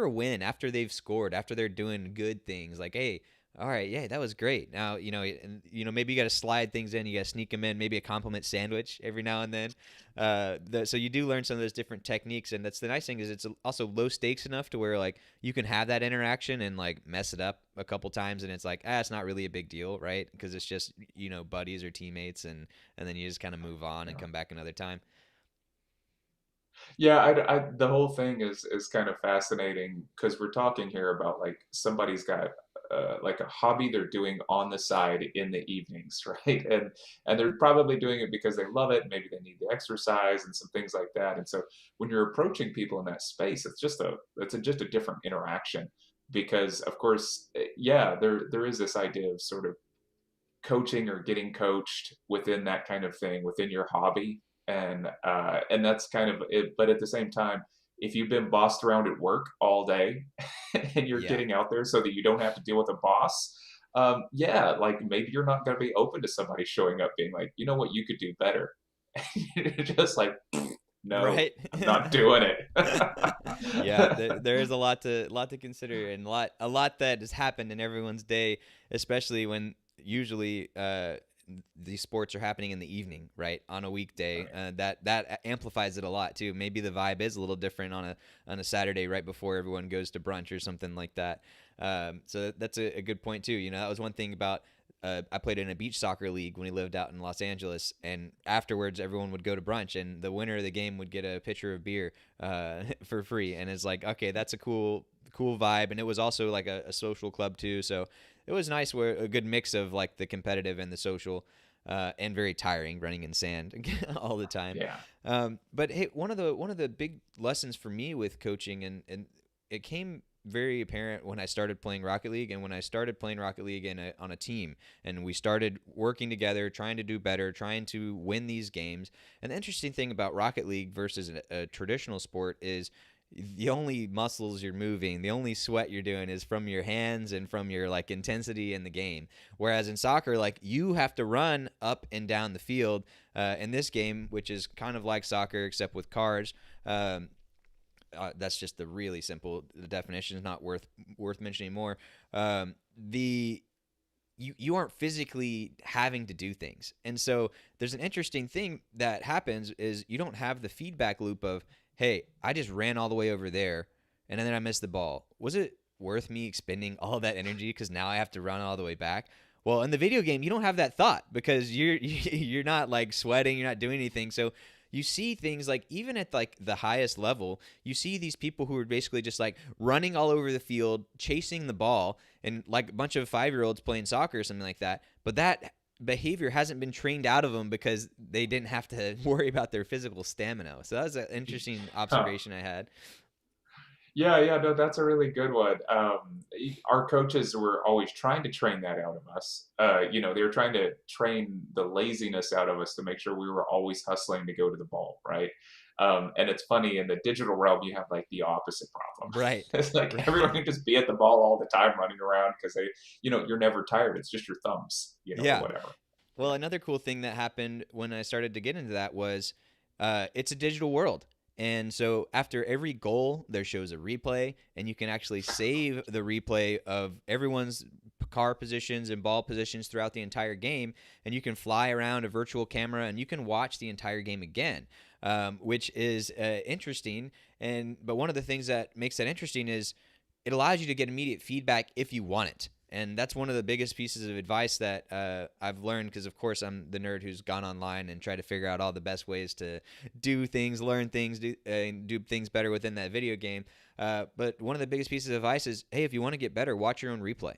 a win, after they've scored, after they're doing good things, like, hey, all right, yeah, that was great. Now, and maybe you got to slide things in, you got to sneak them in, maybe a compliment sandwich every now and then. So you do learn some of those different techniques, and that's the nice thing is it's also low stakes enough to where like you can have that interaction and like mess it up a couple times, and it's like it's not really a big deal, right? Because it's just buddies or teammates, and then you just kind of move on and Yeah. come back another time. Yeah, the whole thing is kind of fascinating because we're talking here about like somebody's got like a hobby they're doing on the side in the evenings, right? And they're probably doing it because they love it. Maybe they need the exercise and some things like that. And so when you're approaching people in that space, just a different interaction because of course, yeah, there is this idea of sort of coaching or getting coached within that kind of thing within your hobby and that's kind of it. But at the same time, if you've been bossed around at work all day and you're Yeah. getting out there so that you don't have to deal with a boss, yeah, like maybe you're not going to be open to somebody showing up being like, you know what, you could do better. Just like, no, Right. I'm not doing it. Yeah, there is a lot to consider, and a lot that has happened in everyone's day, especially when usually these sports are happening in the evening, right, on a weekday. Right. That amplifies it a lot too. Maybe the vibe is a little different on a Saturday right before everyone goes to brunch or something like that. So that's a good point too. That was one thing about. I played in a beach soccer league when we lived out in Los Angeles, and afterwards everyone would go to brunch, and the winner of the game would get a pitcher of beer for free. And it's like, okay, that's a cool vibe, and it was also like a social club too. So it was nice, where a good mix of like the competitive and the social, and very tiring running in sand all the time. Yeah. But hey, one of the big lessons for me with coaching, and it came very apparent when I started playing Rocket League, and when I started playing Rocket League on a team, and we started working together, trying to do better, trying to win these games. And the interesting thing about Rocket League versus a traditional sport is the only muscles you're moving, the only sweat you're doing is from your hands and from your like intensity in the game. Whereas in soccer, like you have to run up and down the field. In this game, which is kind of like soccer except with cars. That's just the really simple. The definition is not worth mentioning more. The you aren't physically having to do things, and so there's an interesting thing that happens is you don't have the feedback loop of, hey, I just ran all the way over there, and then I missed the ball. Was it worth me expending all that energy because now I have to run all the way back? Well, in the video game, you don't have that thought because you're not like sweating, you're not doing anything. So you see things like even at like the highest level, you see these people who are basically just like running all over the field, chasing the ball, and like a bunch of 5-year-olds playing soccer or something like that. But that behavior hasn't been trained out of them because they didn't have to worry about their physical stamina. So that was an interesting Huh. observation I had. Yeah, yeah, no, that's a really good one. Our coaches were always trying to train that out of us. They were trying to train the laziness out of us to make sure we were always hustling to go to the ball, right? And it's funny in the digital realm, you have like the opposite problem. Right. It's like everyone Right. can just be at the ball all the time, running around because you're never tired. It's just your thumbs, or Yeah. whatever. Well, Yeah. another cool thing that happened when I started to get into that was it's a digital world. And so after every goal, there shows a replay, and you can actually save the replay of everyone's car positions and ball positions throughout the entire game. And you can fly around a virtual camera and you can watch the entire game again, which is interesting. But one of the things that makes that interesting is it allows you to get immediate feedback if you want it. And that's one of the biggest pieces of advice that I've learned because, of course, I'm the nerd who's gone online and tried to figure out all the best ways to do things, learn things, do things better within that video game. But one of the biggest pieces of advice is, hey, if you want to get better, watch your own replay.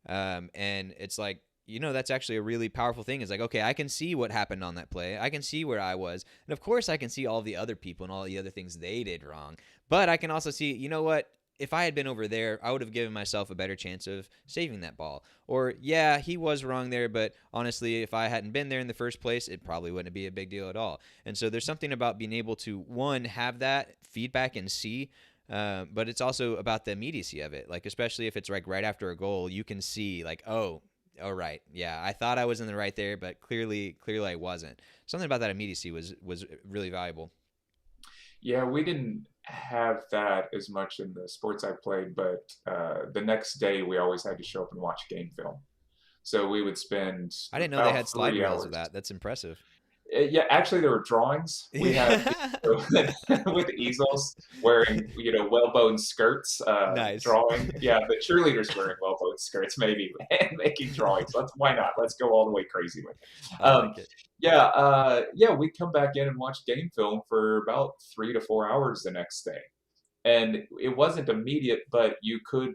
And it's like, that's actually a really powerful thing. It's like, okay, I can see what happened on that play. I can see where I was. And of course, I can see all the other people and all the other things they did wrong. But I can also see, you know what? If I had been over there, I would have given myself a better chance of saving that ball. Or, yeah, he was wrong there, but honestly, if I hadn't been there in the first place, it probably wouldn't be a big deal at all. And so there's something about being able to, one, have that feedback and see, but it's also about the immediacy of it. Like, especially if it's like right after a goal, you can see, like, oh, all right, yeah, I thought I was in the right there, but clearly I wasn't. Something about that immediacy was really valuable. Yeah, we didn't. have that as much in the sports I played, but the next day we always had to show up and watch game film. So we would spend I didn't know they about had slide 3 reels of hours. that. That's impressive. Yeah, actually, there were drawings. We had Yeah. people with easels wearing, well-boned skirts, Nice. drawing. Yeah, the cheerleaders wearing well-boned skirts, maybe, and making drawings. Why not? Let's go all the way crazy with it. I like it. Yeah, we'd come back in and watch game film for about 3 to 4 hours the next day, and it wasn't immediate, but you could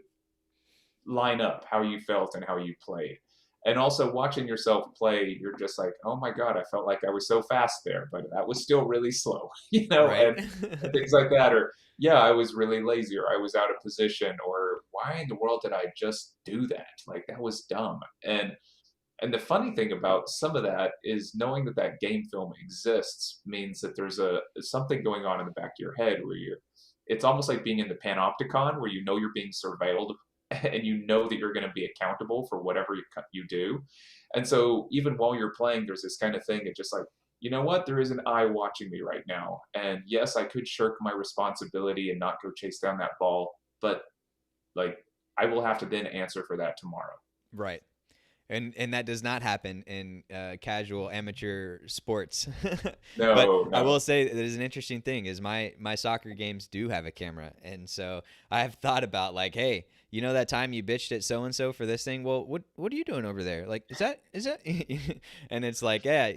line up how you felt and how you played. And also watching yourself play, you're just like, oh my God, I felt like I was so fast there, but that was still really slow, Right. and things like that. Or, yeah, I was really lazy, or I was out of position, or why in the world did I just do that? Like, that was dumb. And the funny thing about some of that is knowing that that game film exists means that there's something going on in the back of your head where it's almost like being in the panopticon where you're being surveilled and you know that you're going to be accountable for whatever you do. And so even while you're playing, there's this kind of thing. It's just like, you know what? There is an eye watching me right now. And yes, I could shirk my responsibility and not go chase down that ball, but like I will have to then answer for that tomorrow. Right. And that does not happen in casual amateur sports. But No, I no. will say that is an interesting thing is my soccer games do have a camera, and so I have thought about like, hey, you know that time you bitched at so and so for this thing? Well, what are you doing over there? Like, is that? And it's like, yeah,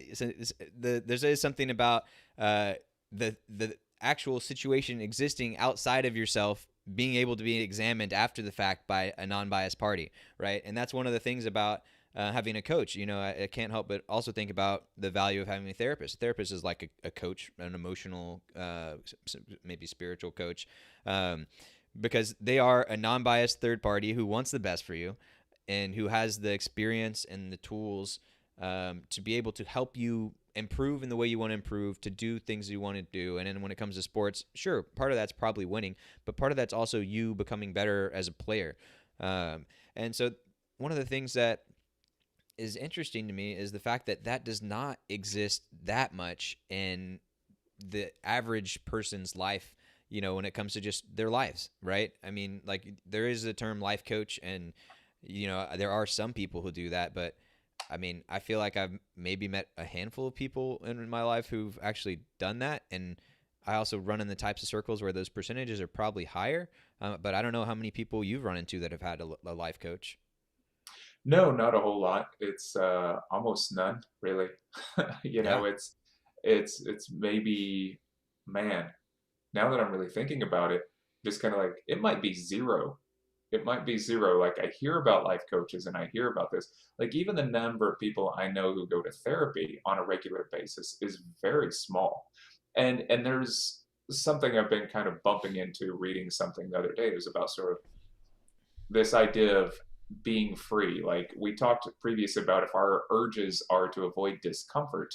there's something about the actual situation existing outside of yourself being able to be examined after the fact by a non-biased party, right? And that's one of the things about having a coach. I can't help but also think about the value of having a therapist. A therapist is like a coach, an emotional, maybe spiritual coach, um, because they are a non-biased third party who wants the best for you and who has the experience and the tools to be able to help you improve in the way you want to improve, to do things you want to do. And then when it comes to sports, sure, part of that's probably winning, but part of that's also you becoming better as a player. And so one of the things that is interesting to me is the fact that that does not exist that much in the average person's life, when it comes to just their lives, right? I mean, like there is a term life coach, and there are some people who do that, but I mean, I feel like I've maybe met a handful of people in my life who've actually done that, and I also run in the types of circles where those percentages are probably higher. But I don't know how many people you've run into that have had a life coach. No, not a whole lot. It's almost none, really. Yeah. It's maybe, man, now that I'm really thinking about it, just kind of like it might be zero. It might be zero. Like I hear about life coaches and I hear about this. Like even the number of people I know who go to therapy on a regular basis is very small. And there's something I've been kind of bumping into reading something the other day. It was about sort of this idea of being free. Like we talked previous about if our urges are to avoid discomfort,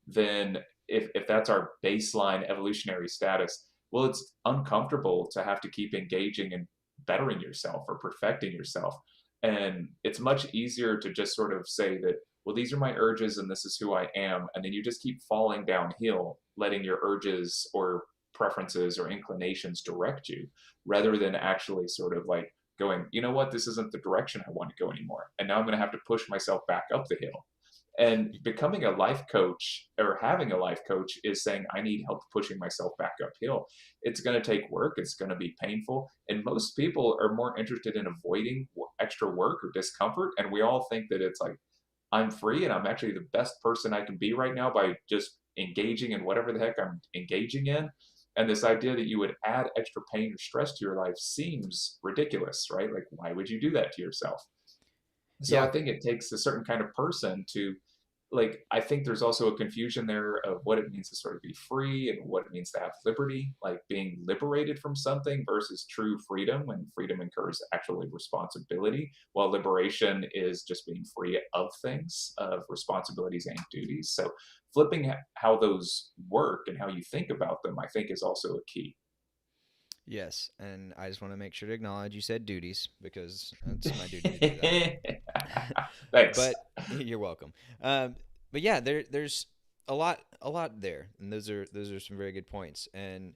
then if that's our baseline evolutionary status, well, it's uncomfortable to have to keep engaging and bettering yourself or perfecting yourself. And it's much easier to just sort of say that, well, these are my urges and this is who I am. And then you just keep falling downhill, letting your urges or preferences or inclinations direct you rather than actually sort of like going, you know what, this isn't the direction I want to go anymore. And now I'm going to have to push myself back up the hill. And becoming a life coach or having a life coach is saying, I need help pushing myself back uphill. It's going to take work, it's going to be painful. And most people are more interested in avoiding extra work or discomfort. And we all think that it's like, I'm free and I'm actually the best person I can be right now by just engaging in whatever the heck I'm engaging in. And this idea that you would add extra pain or stress to your life seems ridiculous, right? Like, why would you do that to yourself? So I Yeah. think it takes a certain kind of person to like I think there's also a confusion there of what it means to sort of be free and what it means to have liberty, like being liberated from something versus true freedom when freedom incurs actually responsibility, while liberation is just being free of things, of responsibilities and duties. So flipping how those work and how you think about them, I think is also a key. Yes, and I just want to make sure to acknowledge you said duties because it's my duty to do that. Thanks. But you're welcome. But yeah, there's a lot there, and those are some very good points. And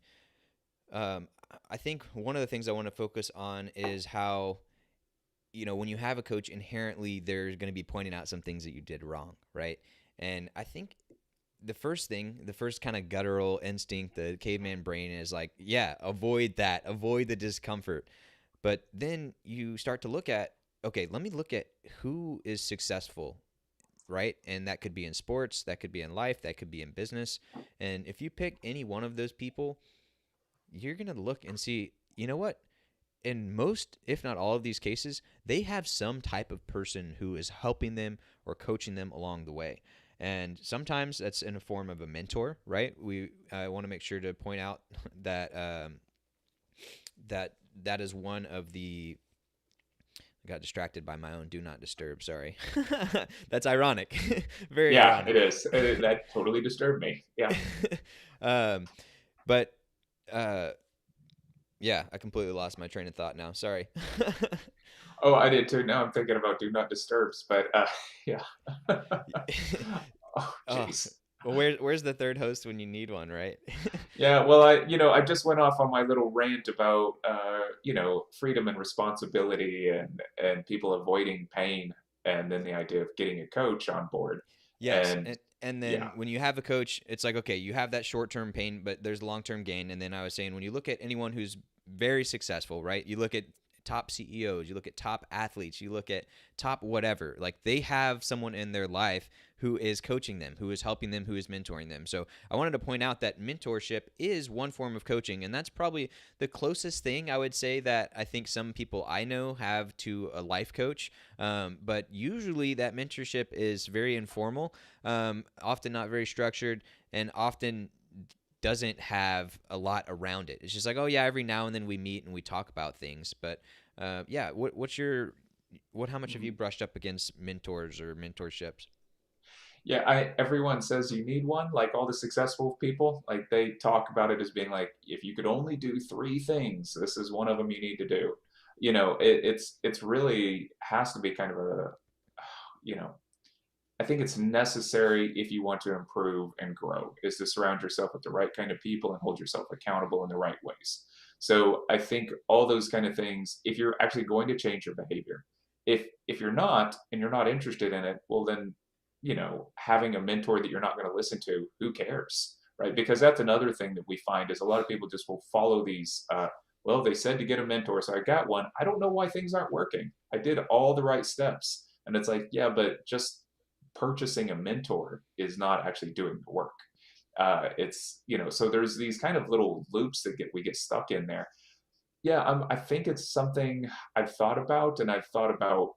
I think one of the things I want to focus on is how, when you have a coach, inherently they're going to be pointing out some things that you did wrong, right? And I think the first kind of guttural instinct, the caveman brain is like, yeah, avoid that, avoid the discomfort. But then you start to look at, okay, let me look at who is successful, right? And that could be in sports, that could be in life, that could be in business. And if you pick any one of those people, you're going to look and see, you know what? In most, if not all of these cases, they have some type of person who is helping them or coaching them along the way. And sometimes that's in a form of a mentor, right? We want to make sure to point out that that is one of the. I got distracted by my own do not disturb. Sorry, that's ironic, very Yeah, it ironic. is. That totally disturbed me. Yeah. um, but uh, yeah, I completely lost my train of thought now. Sorry. Oh, I did too. Now I'm thinking about do not disturbs, but yeah. Oh, Oh, jeez. well, where's the third host when you need one, right? Yeah, well, I just went off on my little rant about, freedom and responsibility and people avoiding pain, and then the idea of getting a coach on board. Yes, And and yeah, then when you have a coach, it's like, okay, you have that short term pain, but there's long term gain. And then I was saying, when you look at anyone who's very successful, right? You look at top CEOs, you look at top athletes, you look at top whatever. Like, they have someone in their life who is coaching them, who is helping them, who is mentoring them. So I wanted to point out that mentorship is one form of coaching, and that's probably the closest thing I would say that I think some people I know have to a life coach. But usually that mentorship is very informal, often not very structured, and often doesn't have a lot around it. It's just like, oh yeah, every now and then we meet and we talk about things. But yeah, what's your what? How much have you mhm. brushed up against mentors or mentorships? Yeah, everyone says you need one, like all the successful people, like they talk about it as being like, if you could only do three things, this is one of them you need to do. It's really has to be kind of a, you know, I think it's necessary if you want to improve and grow, is to surround yourself with the right kind of people and hold yourself accountable in the right ways. So I think all those kind of things, if you're actually going to change your behavior, if you're not and you're not interested in it, well then, having a mentor that you're not going to listen to, who cares, right? Because that's another thing that we find is a lot of people just will follow these. Well, they said to get a mentor, so I got one. I don't know why things aren't working. I did all the right steps, and it's like, yeah, but just purchasing a mentor is not actually doing the work. So there's these kind of little loops that we get stuck in there. Yeah, I think it's something I've thought about, and I've thought about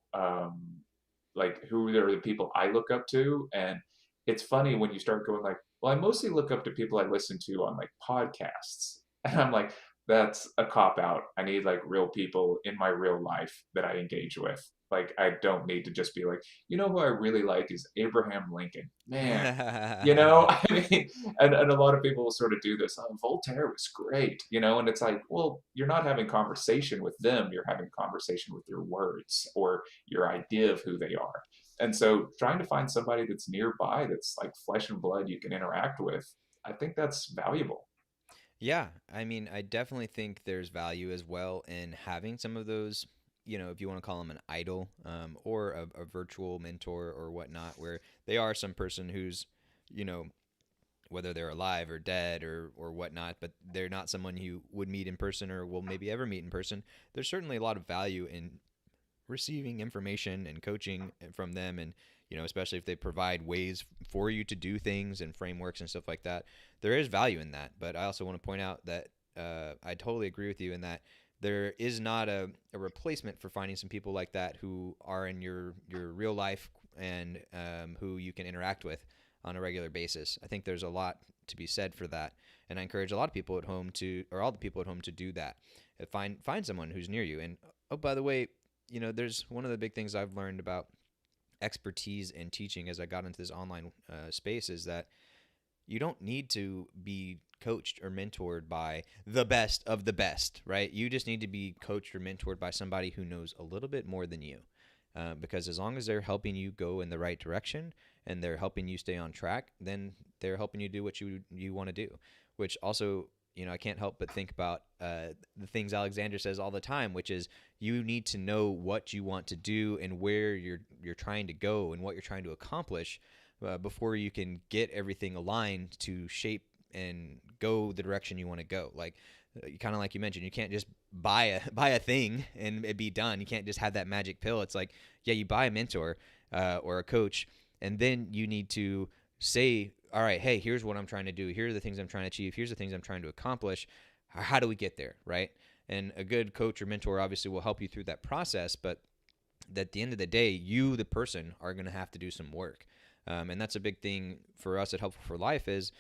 like who are the people I look up to, and it's funny when you start going like, well, I mostly look up to people I listen to on like podcasts, and I'm like, that's a cop out. I need like real people in my real life that I engage with. Like, I don't need to just be like, who I really like is Abraham Lincoln. Man, I mean, and a lot of people will sort of do this. Oh, Voltaire was great, and it's like, well, you're not having conversation with them. You're having conversation with your words or your idea of who they are. And so trying to find somebody that's nearby, that's like flesh and blood you can interact with, I think that's valuable. Yeah, I mean, I definitely think there's value as well in having some of those, if you want to call them an idol, or a virtual mentor or whatnot, where they are some person who's, you know, whether they're alive or dead or whatnot, but they're not someone you would meet in person or will maybe ever meet in person. There's certainly a lot of value in receiving information and coaching from them, and especially if they provide ways for you to do things and frameworks and stuff like that. There is value in that, but I also want to point out that I totally agree with you in that there is not a replacement for finding some people like that who are in your real life, and who you can interact with on a regular basis. I think there's a lot to be said for that, and I encourage a lot of people at home to, or all the people at home, to do that. Find someone who's near you. And oh, by the way, there's one of the big things I've learned about expertise in teaching as I got into this online space is that you don't need to be coached or mentored by the best of the best, right? You just need to be coached or mentored by somebody who knows a little bit more than you. Because as long as they're helping you go in the right direction and they're helping you stay on track, then they're helping you do what you want to do. Which also I can't help but think about the things Alexander says all the time, which is you need to know what you want to do and where you're trying to go and what you're trying to accomplish before you can get everything aligned to shape and go the direction you want to go. Like kind of like you mentioned, you can't just buy a thing and it be done. You can't just have that magic pill. It's like, yeah, you buy a mentor or a coach, and then you need to say, all right, hey, here's what I'm trying to do. Here are the things I'm trying to achieve. Here's the things I'm trying to accomplish. How do we get there, right? And a good coach or mentor obviously will help you through that process, but at the end of the day, you, the person, are going to have to do some work. And that's a big thing for us at Helpful for Life is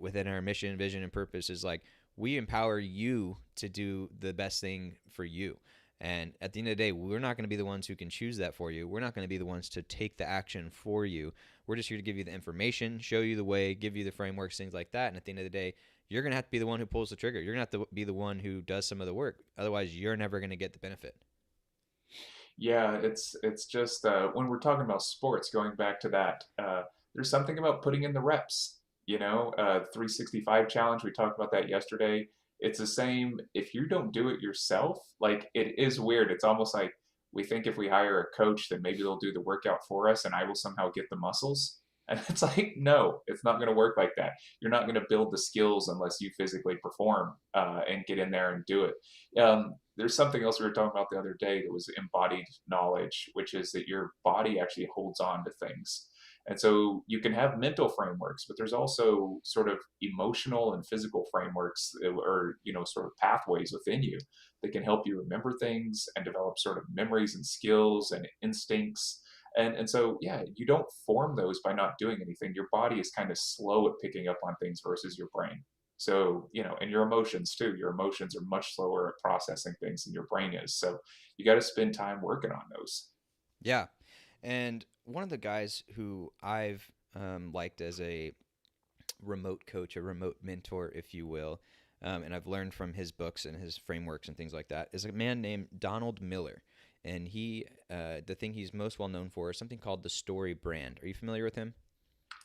within our mission, vision, and purpose is like we empower you to do the best thing for you. And at the end of the day, we're not going to be the ones who can choose that for you. We're not going to be the ones to take the action for you. We're just here to give you the information, show you the way, give you the frameworks, things like that. And at the end of the day, you're going to have to be the one who pulls the trigger. You're going to have to be the one who does some of the work. Otherwise, you're never going to get the benefit. Yeah, it's just when we're talking about sports, going back to that, there's something about putting in the reps. 365 challenge. We talked about that yesterday. It's the same if you don't do it yourself. Like it is weird. It's almost like we think if we hire a coach, then maybe they'll do the workout for us, and I will somehow get the muscles. And it's like, no, it's not going to work like that. You're not going to build the skills unless you physically perform and get in there and do it. There's something else we were talking about the other day that was embodied knowledge, which is that your body actually holds on to things. And so you can have mental frameworks, but there's also sort of emotional and physical frameworks or, sort of pathways within you that can help you remember things and develop sort of memories and skills and instincts. And so, yeah, you don't form those by not doing anything. Your body is kind of slow at picking up on things versus your brain. So, and your emotions too. Your emotions are much slower at processing things than your brain is. So you got to spend time working on those. Yeah. And one of the guys who I've liked as a remote coach, a remote mentor, if you will, and I've learned from his books and his frameworks and things like that, is a man named Donald Miller. And the thing he's most well known for is something called the Story brand. Are you familiar with him?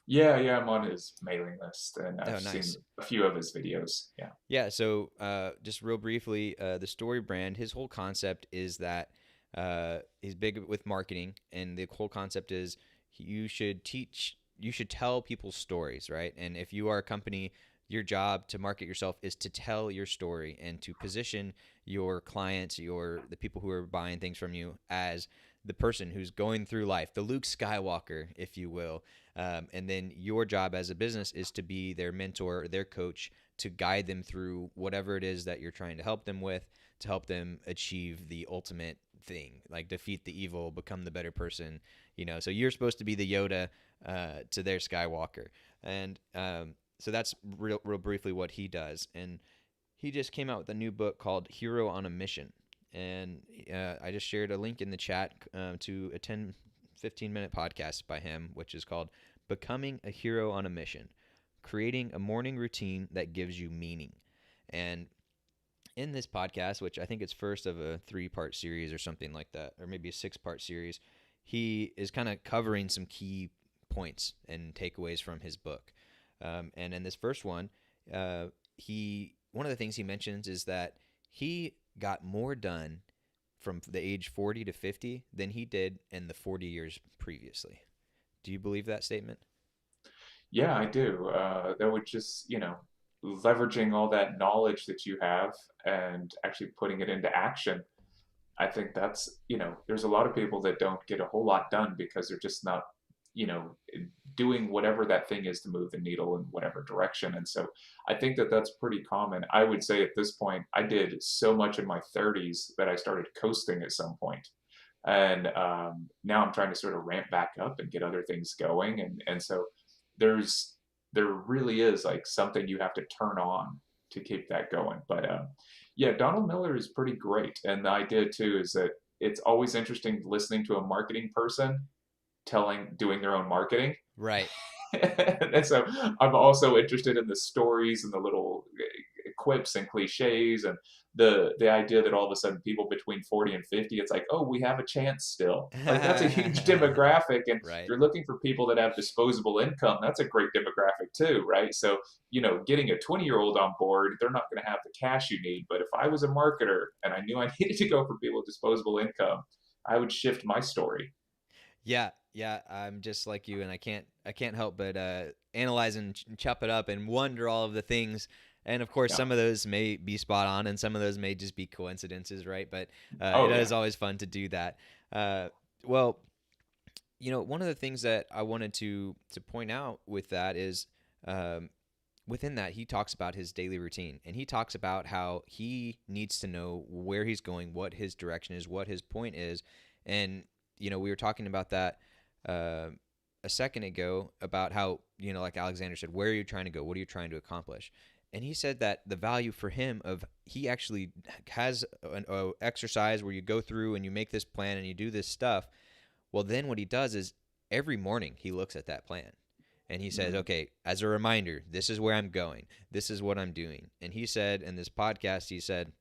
Yeah, I'm on his mailing list and Oh, I've seen nice. a few of his videos. Yeah. Yeah. So, just real briefly, the Story brand, his whole concept is that he's big with marketing, and the whole concept is you should tell people stories, right? And if you are a company, your job to market yourself is to tell your story and to position your clients, the people who are buying things from you, as the person who's going through life, the Luke Skywalker, if you will. And then your job as a business is to be their mentor, their coach, to guide them through whatever it is that you're trying to help them with, to help them achieve the ultimate thing, like defeat the evil, become the better person. So you're supposed to be the Yoda to their Skywalker. And so that's real briefly what he does. And he just came out with a new book called Hero on a Mission. And I just shared a link in the chat to a 15-minute podcast by him, which is called Becoming a Hero on a Mission, Creating a Morning Routine That Gives You Meaning. And in this podcast, which I think it's first of a 3-part series or something like that, or maybe a 6-part series, he is kind of covering some key points and takeaways from his book. And in this first one, one of the things he mentions is that he got more done from the age 40 to 50 than he did in the 40 years previously. Do you believe that statement? Yeah, I do. That would just, leveraging all that knowledge that you have and actually putting it into action. I think that's, there's a lot of people that don't get a whole lot done because they're just not, you know, doing whatever that thing is to move the needle in whatever direction. And so I think that that's pretty common. I would say at this point, I did so much in my 30s that I started coasting at some point. And now I'm trying to sort of ramp back up and get other things going. And so there's, there really is like something you have to turn on to keep that going. But yeah, Donald Miller is pretty great. And the idea too is that it's always interesting listening to a marketing person doing their own marketing. Right. And so I'm also interested in the stories and the little quips and cliches, and the idea that all of a sudden people between 40 and 50, it's like, oh, we have a chance still. Like that's a huge demographic, and Right. you're looking for people that have disposable income. That's a great demographic too, right? So getting a 20-year-old on board, they're not going to have the cash you need. But if I was a marketer and I knew I needed to go for people with disposable income, I would shift my story. Yeah, yeah, I'm just like you, and I can't help but analyze and chop it up and wonder all of the things. And of course, Yeah. some of those may be spot on, and some of those may just be coincidences, right? But it Oh is yeah. always fun to do that. Well, one of the things that I wanted to point out with that is, um, within that, he talks about his daily routine, and he talks about how he needs to know where he's going, what his direction is, what his point is. And we were talking about that uh, a second ago, about how, like Alexander said, where are you trying to go, what are you trying to accomplish? And he said that the value for him of, he actually has an exercise where you go through and you make this plan and you do this stuff. Well, then what he does is, every morning he looks at that plan and he says, Mhm. okay, as a reminder, this is where I'm going. This is what I'm doing. And he said in this podcast, he said,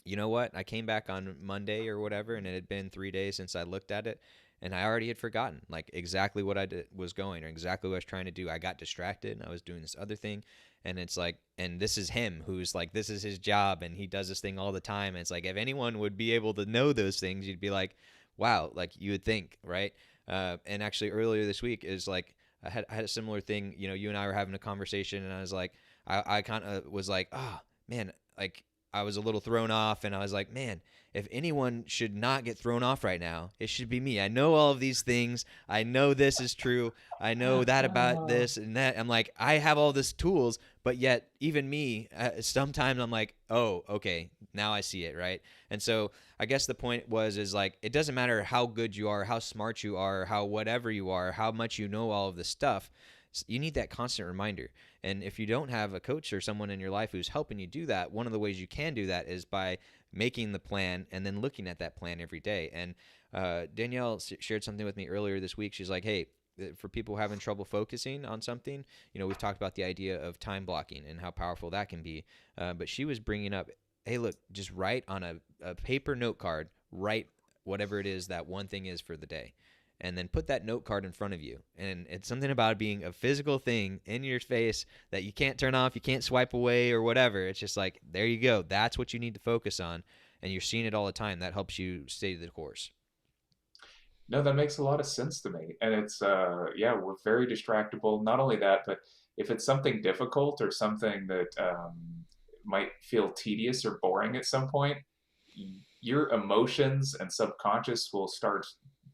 you know what? I came back on Monday or whatever, and it had been 3 days since I looked at it. And I already had forgotten like exactly what was going, or exactly what I was trying to do. I got distracted and I was doing this other thing. And it's like, and this is him who's like, this is his job and he does this thing all the time. And it's like, if anyone would be able to know those things, you'd be like, wow, like you would think, right? And actually, earlier this week is like, I had a similar thing. You and I were having a conversation, and I was like, I kind of was like, oh man, like I was a little thrown off, and I was like, man, if anyone should not get thrown off right now, it should be me. I know all of these things. I know this is true. I know that about Oh, this and that. I'm like, I have all these tools, but yet even me, sometimes I'm like, oh, okay, now I see it, right? And so I guess the point is like, it doesn't matter how good you are, how smart you are, how whatever you are, how much you know all of this stuff. You need that constant reminder. And if you don't have a coach or someone in your life who's helping you do that, one of the ways you can do that is by making the plan and then looking at that plan every day. And Danielle shared something with me earlier this week. She's like, hey, for people having trouble focusing on something, we've talked about the idea of time blocking and how powerful that can be. But she was bringing up, hey, look, just write on a paper note card, write whatever it is that one thing is for the day, and then put that note card in front of you. And it's something about being a physical thing in your face that you can't turn off, you can't swipe away or whatever. It's just like, there you go. That's what you need to focus on. And you're seeing it all the time. That helps you stay the course. no, that makes a lot of sense to me. And it's yeah, we're very distractible. Not only that, but if it's something difficult or something that might feel tedious or boring at some point, your emotions and subconscious will start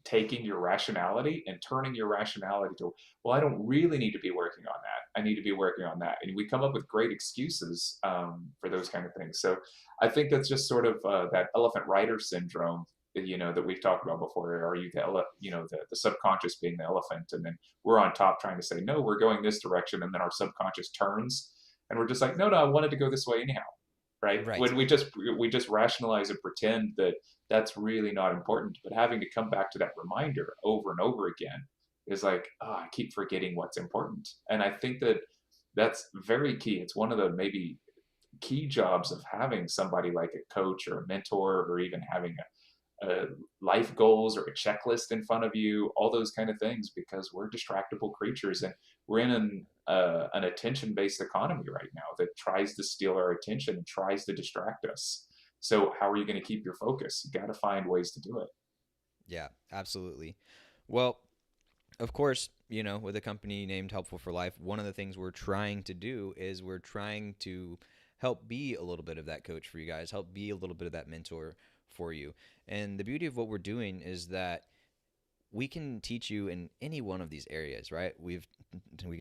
taking your rationality and turning your rationality to, well, I don't really need to be working on that. I need to be working on that. And we come up with great excuses for those kind of things. So I think that's just sort of that elephant rider syndrome, that we've talked about before. Are you the subconscious being the elephant, and then we're on top trying to say, no, we're going this direction. And then our subconscious turns and we're just like, no, no, I wanted to go this way anyhow, right? Right. When we just rationalize and pretend that that's really not important, but having to come back to that reminder over and over again is like, oh, I keep forgetting what's important. And I think that that's very key. It's one of the maybe key jobs of having somebody like a coach or a mentor, or even having life goals or a checklist in front of you, all those kind of things, because we're distractible creatures, and we're in an attention based economy right now that tries to steal our attention and tries to distract us. So, how are you going to keep your focus? You got to find ways to do it. Yeah, absolutely. Well, of course, with a company named Helpful for Life, one of the things we're trying to do is we're trying to help be a little bit of that coach for you guys, help be a little bit of that mentor for you. And the beauty of what we're doing is that we can teach you in any one of these areas, right? We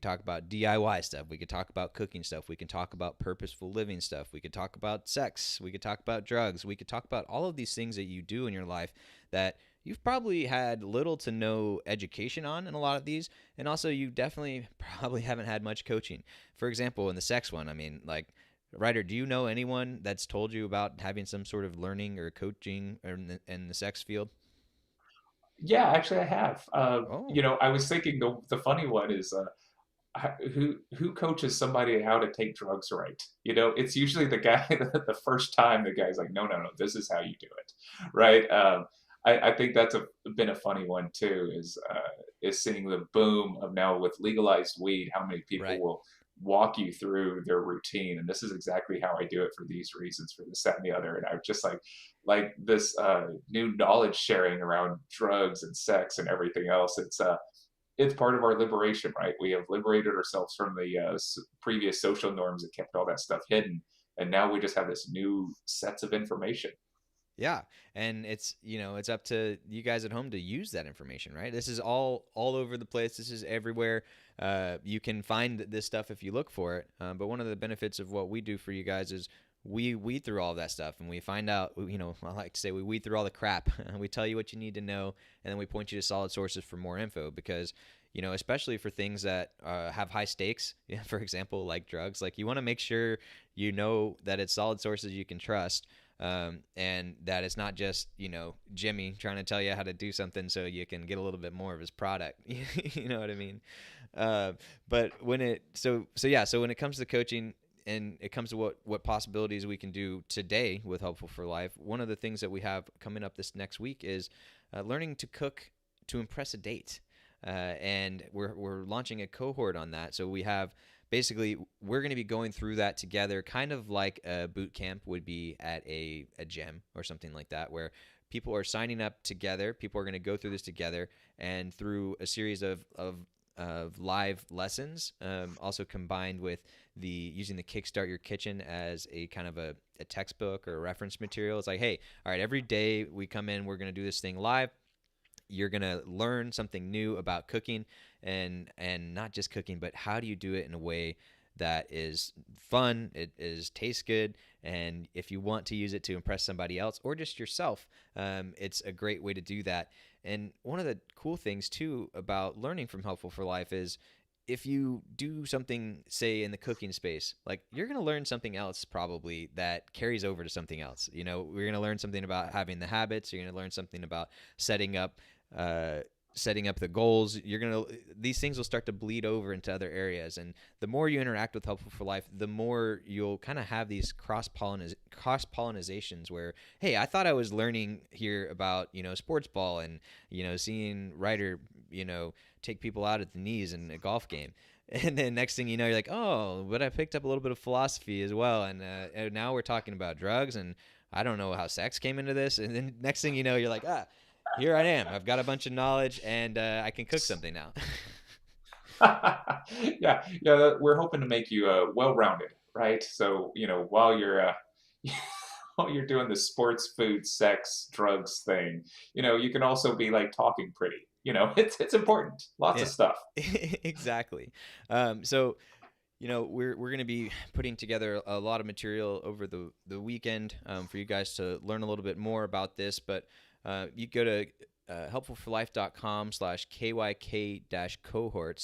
talk about DIY stuff, we could talk about cooking stuff, we can talk about purposeful living stuff, we could talk about sex, we could talk about drugs, we could talk about all of these things that you do in your life that you've probably had little to no education on in a lot of these, and also you definitely probably haven't had much coaching. For example, in the sex one, I mean, like, Ryder, do you know anyone that's told you about having some sort of learning or coaching in the sex field? Yeah, actually, I have. Oh, I was thinking the funny one is who coaches somebody how to take drugs right? You know, it's usually the guy that the first time the guy's like, no, no, no, this is how you do it, right? I think that's been a funny one too, is seeing the boom of now with legalized weed, how many people Right. will walk you through their routine, and this is exactly how I do it for these reasons, for this, that, and the other. And I'm just like this new knowledge sharing around drugs and sex and everything else. It's part of our liberation, right? We have liberated ourselves from the previous social norms that kept all that stuff hidden, and now we just have this new sets of information. Yeah, and it's it's up to you guys at home to use that information, right? This is all over the place. This is everywhere. You can find this stuff if you look for it. But one of the benefits of what we do for you guys is we weed through all that stuff, and we find out. I like to say we weed through all the crap. We tell you what you need to know, and then we point you to solid sources for more info. Because especially for things that have high stakes, for example, like drugs, like you want to make sure you know that it's solid sources you can trust, and that it's not just Jimmy trying to tell you how to do something so you can get a little bit more of his product. You know what I mean? But when it so when it comes to coaching and it comes to what possibilities we can do today with Helpful for Life, one of the things that we have coming up this next week is learning to cook to impress a date. And we're launching a cohort on that. So we have basically we're going to be going through that together, kind of like a boot camp would be at a gym or something like that, where people are signing up together. People are going to go through this together, and through a series of live lessons, also combined with using the Kickstart Your Kitchen as a kind of a textbook or a reference material. It's like, hey, all right, every day we come in, we're going to do this thing live. You're going to learn something new about cooking, and not just cooking, but how do you do it in a way that is fun, it is tastes good, and if you want to use it to impress somebody else or just yourself, it's a great way to do that. And one of the cool things too about learning from Helpful for Life is if you do something, say in the cooking space, like you're going to learn something else probably that carries over to something else. We're going to learn something about having the habits. You're going to learn something about setting up uh, setting up the goals. These things will start to bleed over into other areas, and the more you interact with Helpful for Life, the more you'll kind of have these cross pollinizations where, hey, I thought I was learning here about sports ball and seeing Ryder take people out at the knees in a golf game. And then next thing you know, you're like, oh, but I picked up a little bit of philosophy as well. And now we're talking about drugs, and I don't know how sex came into this. And then next thing you know, you're like, here I am. I've got a bunch of knowledge, and I can cook something now. Yeah. We're hoping to make you well-rounded, right? So while you're while you're doing the sports, food, sex, drugs thing, you can also be like talking pretty. It's important. Lots of Yeah, stuff. exactly. So we're going to be putting together a lot of material over the weekend for you guys to learn a little bit more about this. But you go to helpfulforlife.com/KYK-cohort,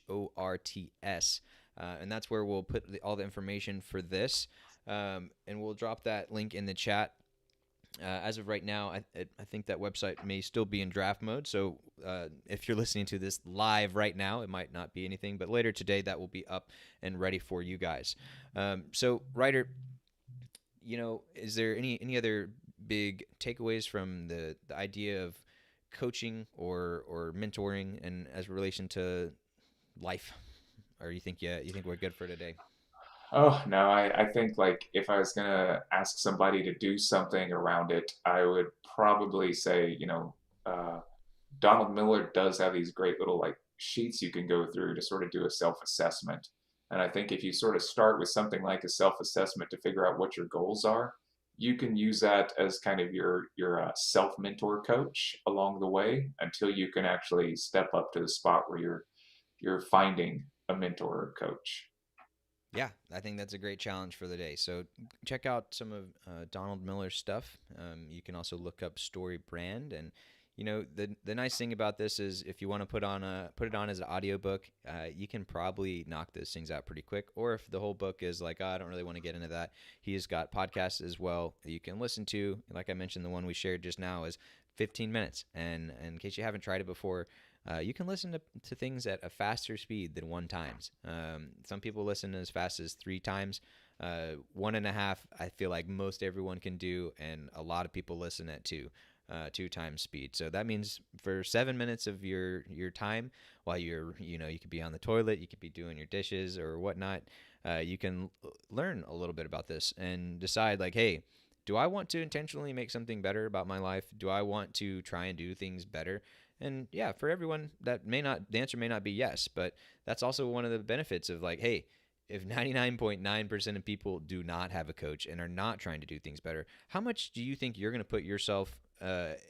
COHORTS, and that's where we'll put all the information for this, and we'll drop that link in the chat. As of right now, I think that website may still be in draft mode. So if you're listening to this live right now, it might not be anything. But later today, that will be up and ready for you guys. So, Ryder, is there any other big takeaways from the idea of coaching or mentoring and as relation to life? Or you think we're good for today? Oh, no, I think like if I was gonna ask somebody to do something around it, I would probably say, Donald Miller does have these great little like sheets you can go through to sort of do a self-assessment. And I think if you sort of start with something like a self-assessment to figure out what your goals are, you can use that as kind of your self-mentor coach along the way until you can actually step up to the spot where you're finding a mentor or coach. Yeah, I think that's a great challenge for the day. So check out some of Donald Miller's stuff. You can also look up Story Brand, and the nice thing about this is if you want to put it on as an audiobook, you can probably knock those things out pretty quick. Or if the whole book is like, I don't really want to get into that, he's got podcasts as well that you can listen to. Like I mentioned, the one we shared just now is 15 minutes, and in case you haven't tried it before, you can listen to things at a faster speed than 1 times. Some people listen as fast as 3 times. 1.5, I feel like most everyone can do, and a lot of people listen at 2 times speed. So that means for 7 minutes of your time, while you could be on the toilet, you could be doing your dishes or whatnot, you can learn a little bit about this and decide like, hey, do I want to intentionally make something better about my life? Do I want to try and do things better? And yeah, for everyone, the answer may not be yes, but that's also one of the benefits of like, hey, if 99.9% of people do not have a coach and are not trying to do things better, how much do you think you're going to put yourself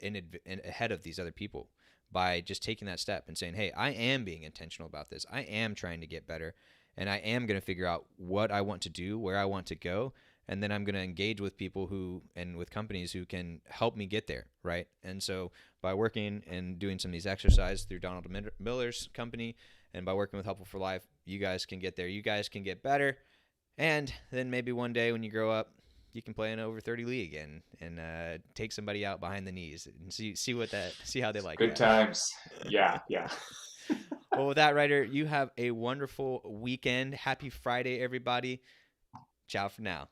in ahead of these other people by just taking that step and saying, hey, I am being intentional about this. I am trying to get better, and I am going to figure out what I want to do, where I want to go, and then I'm going to engage with people and with companies who can help me get there, right? And so by working and doing some of these exercises through Donald Miller's company and by working with Helpful for Life, you guys can get there. You guys can get better. And then maybe one day when you grow up, you can play in over 30 league and take somebody out behind the knees and see how they like Good that. times. Yeah, yeah. Well, with that, Ryder, you have a wonderful weekend. Happy Friday, everybody. Ciao for now.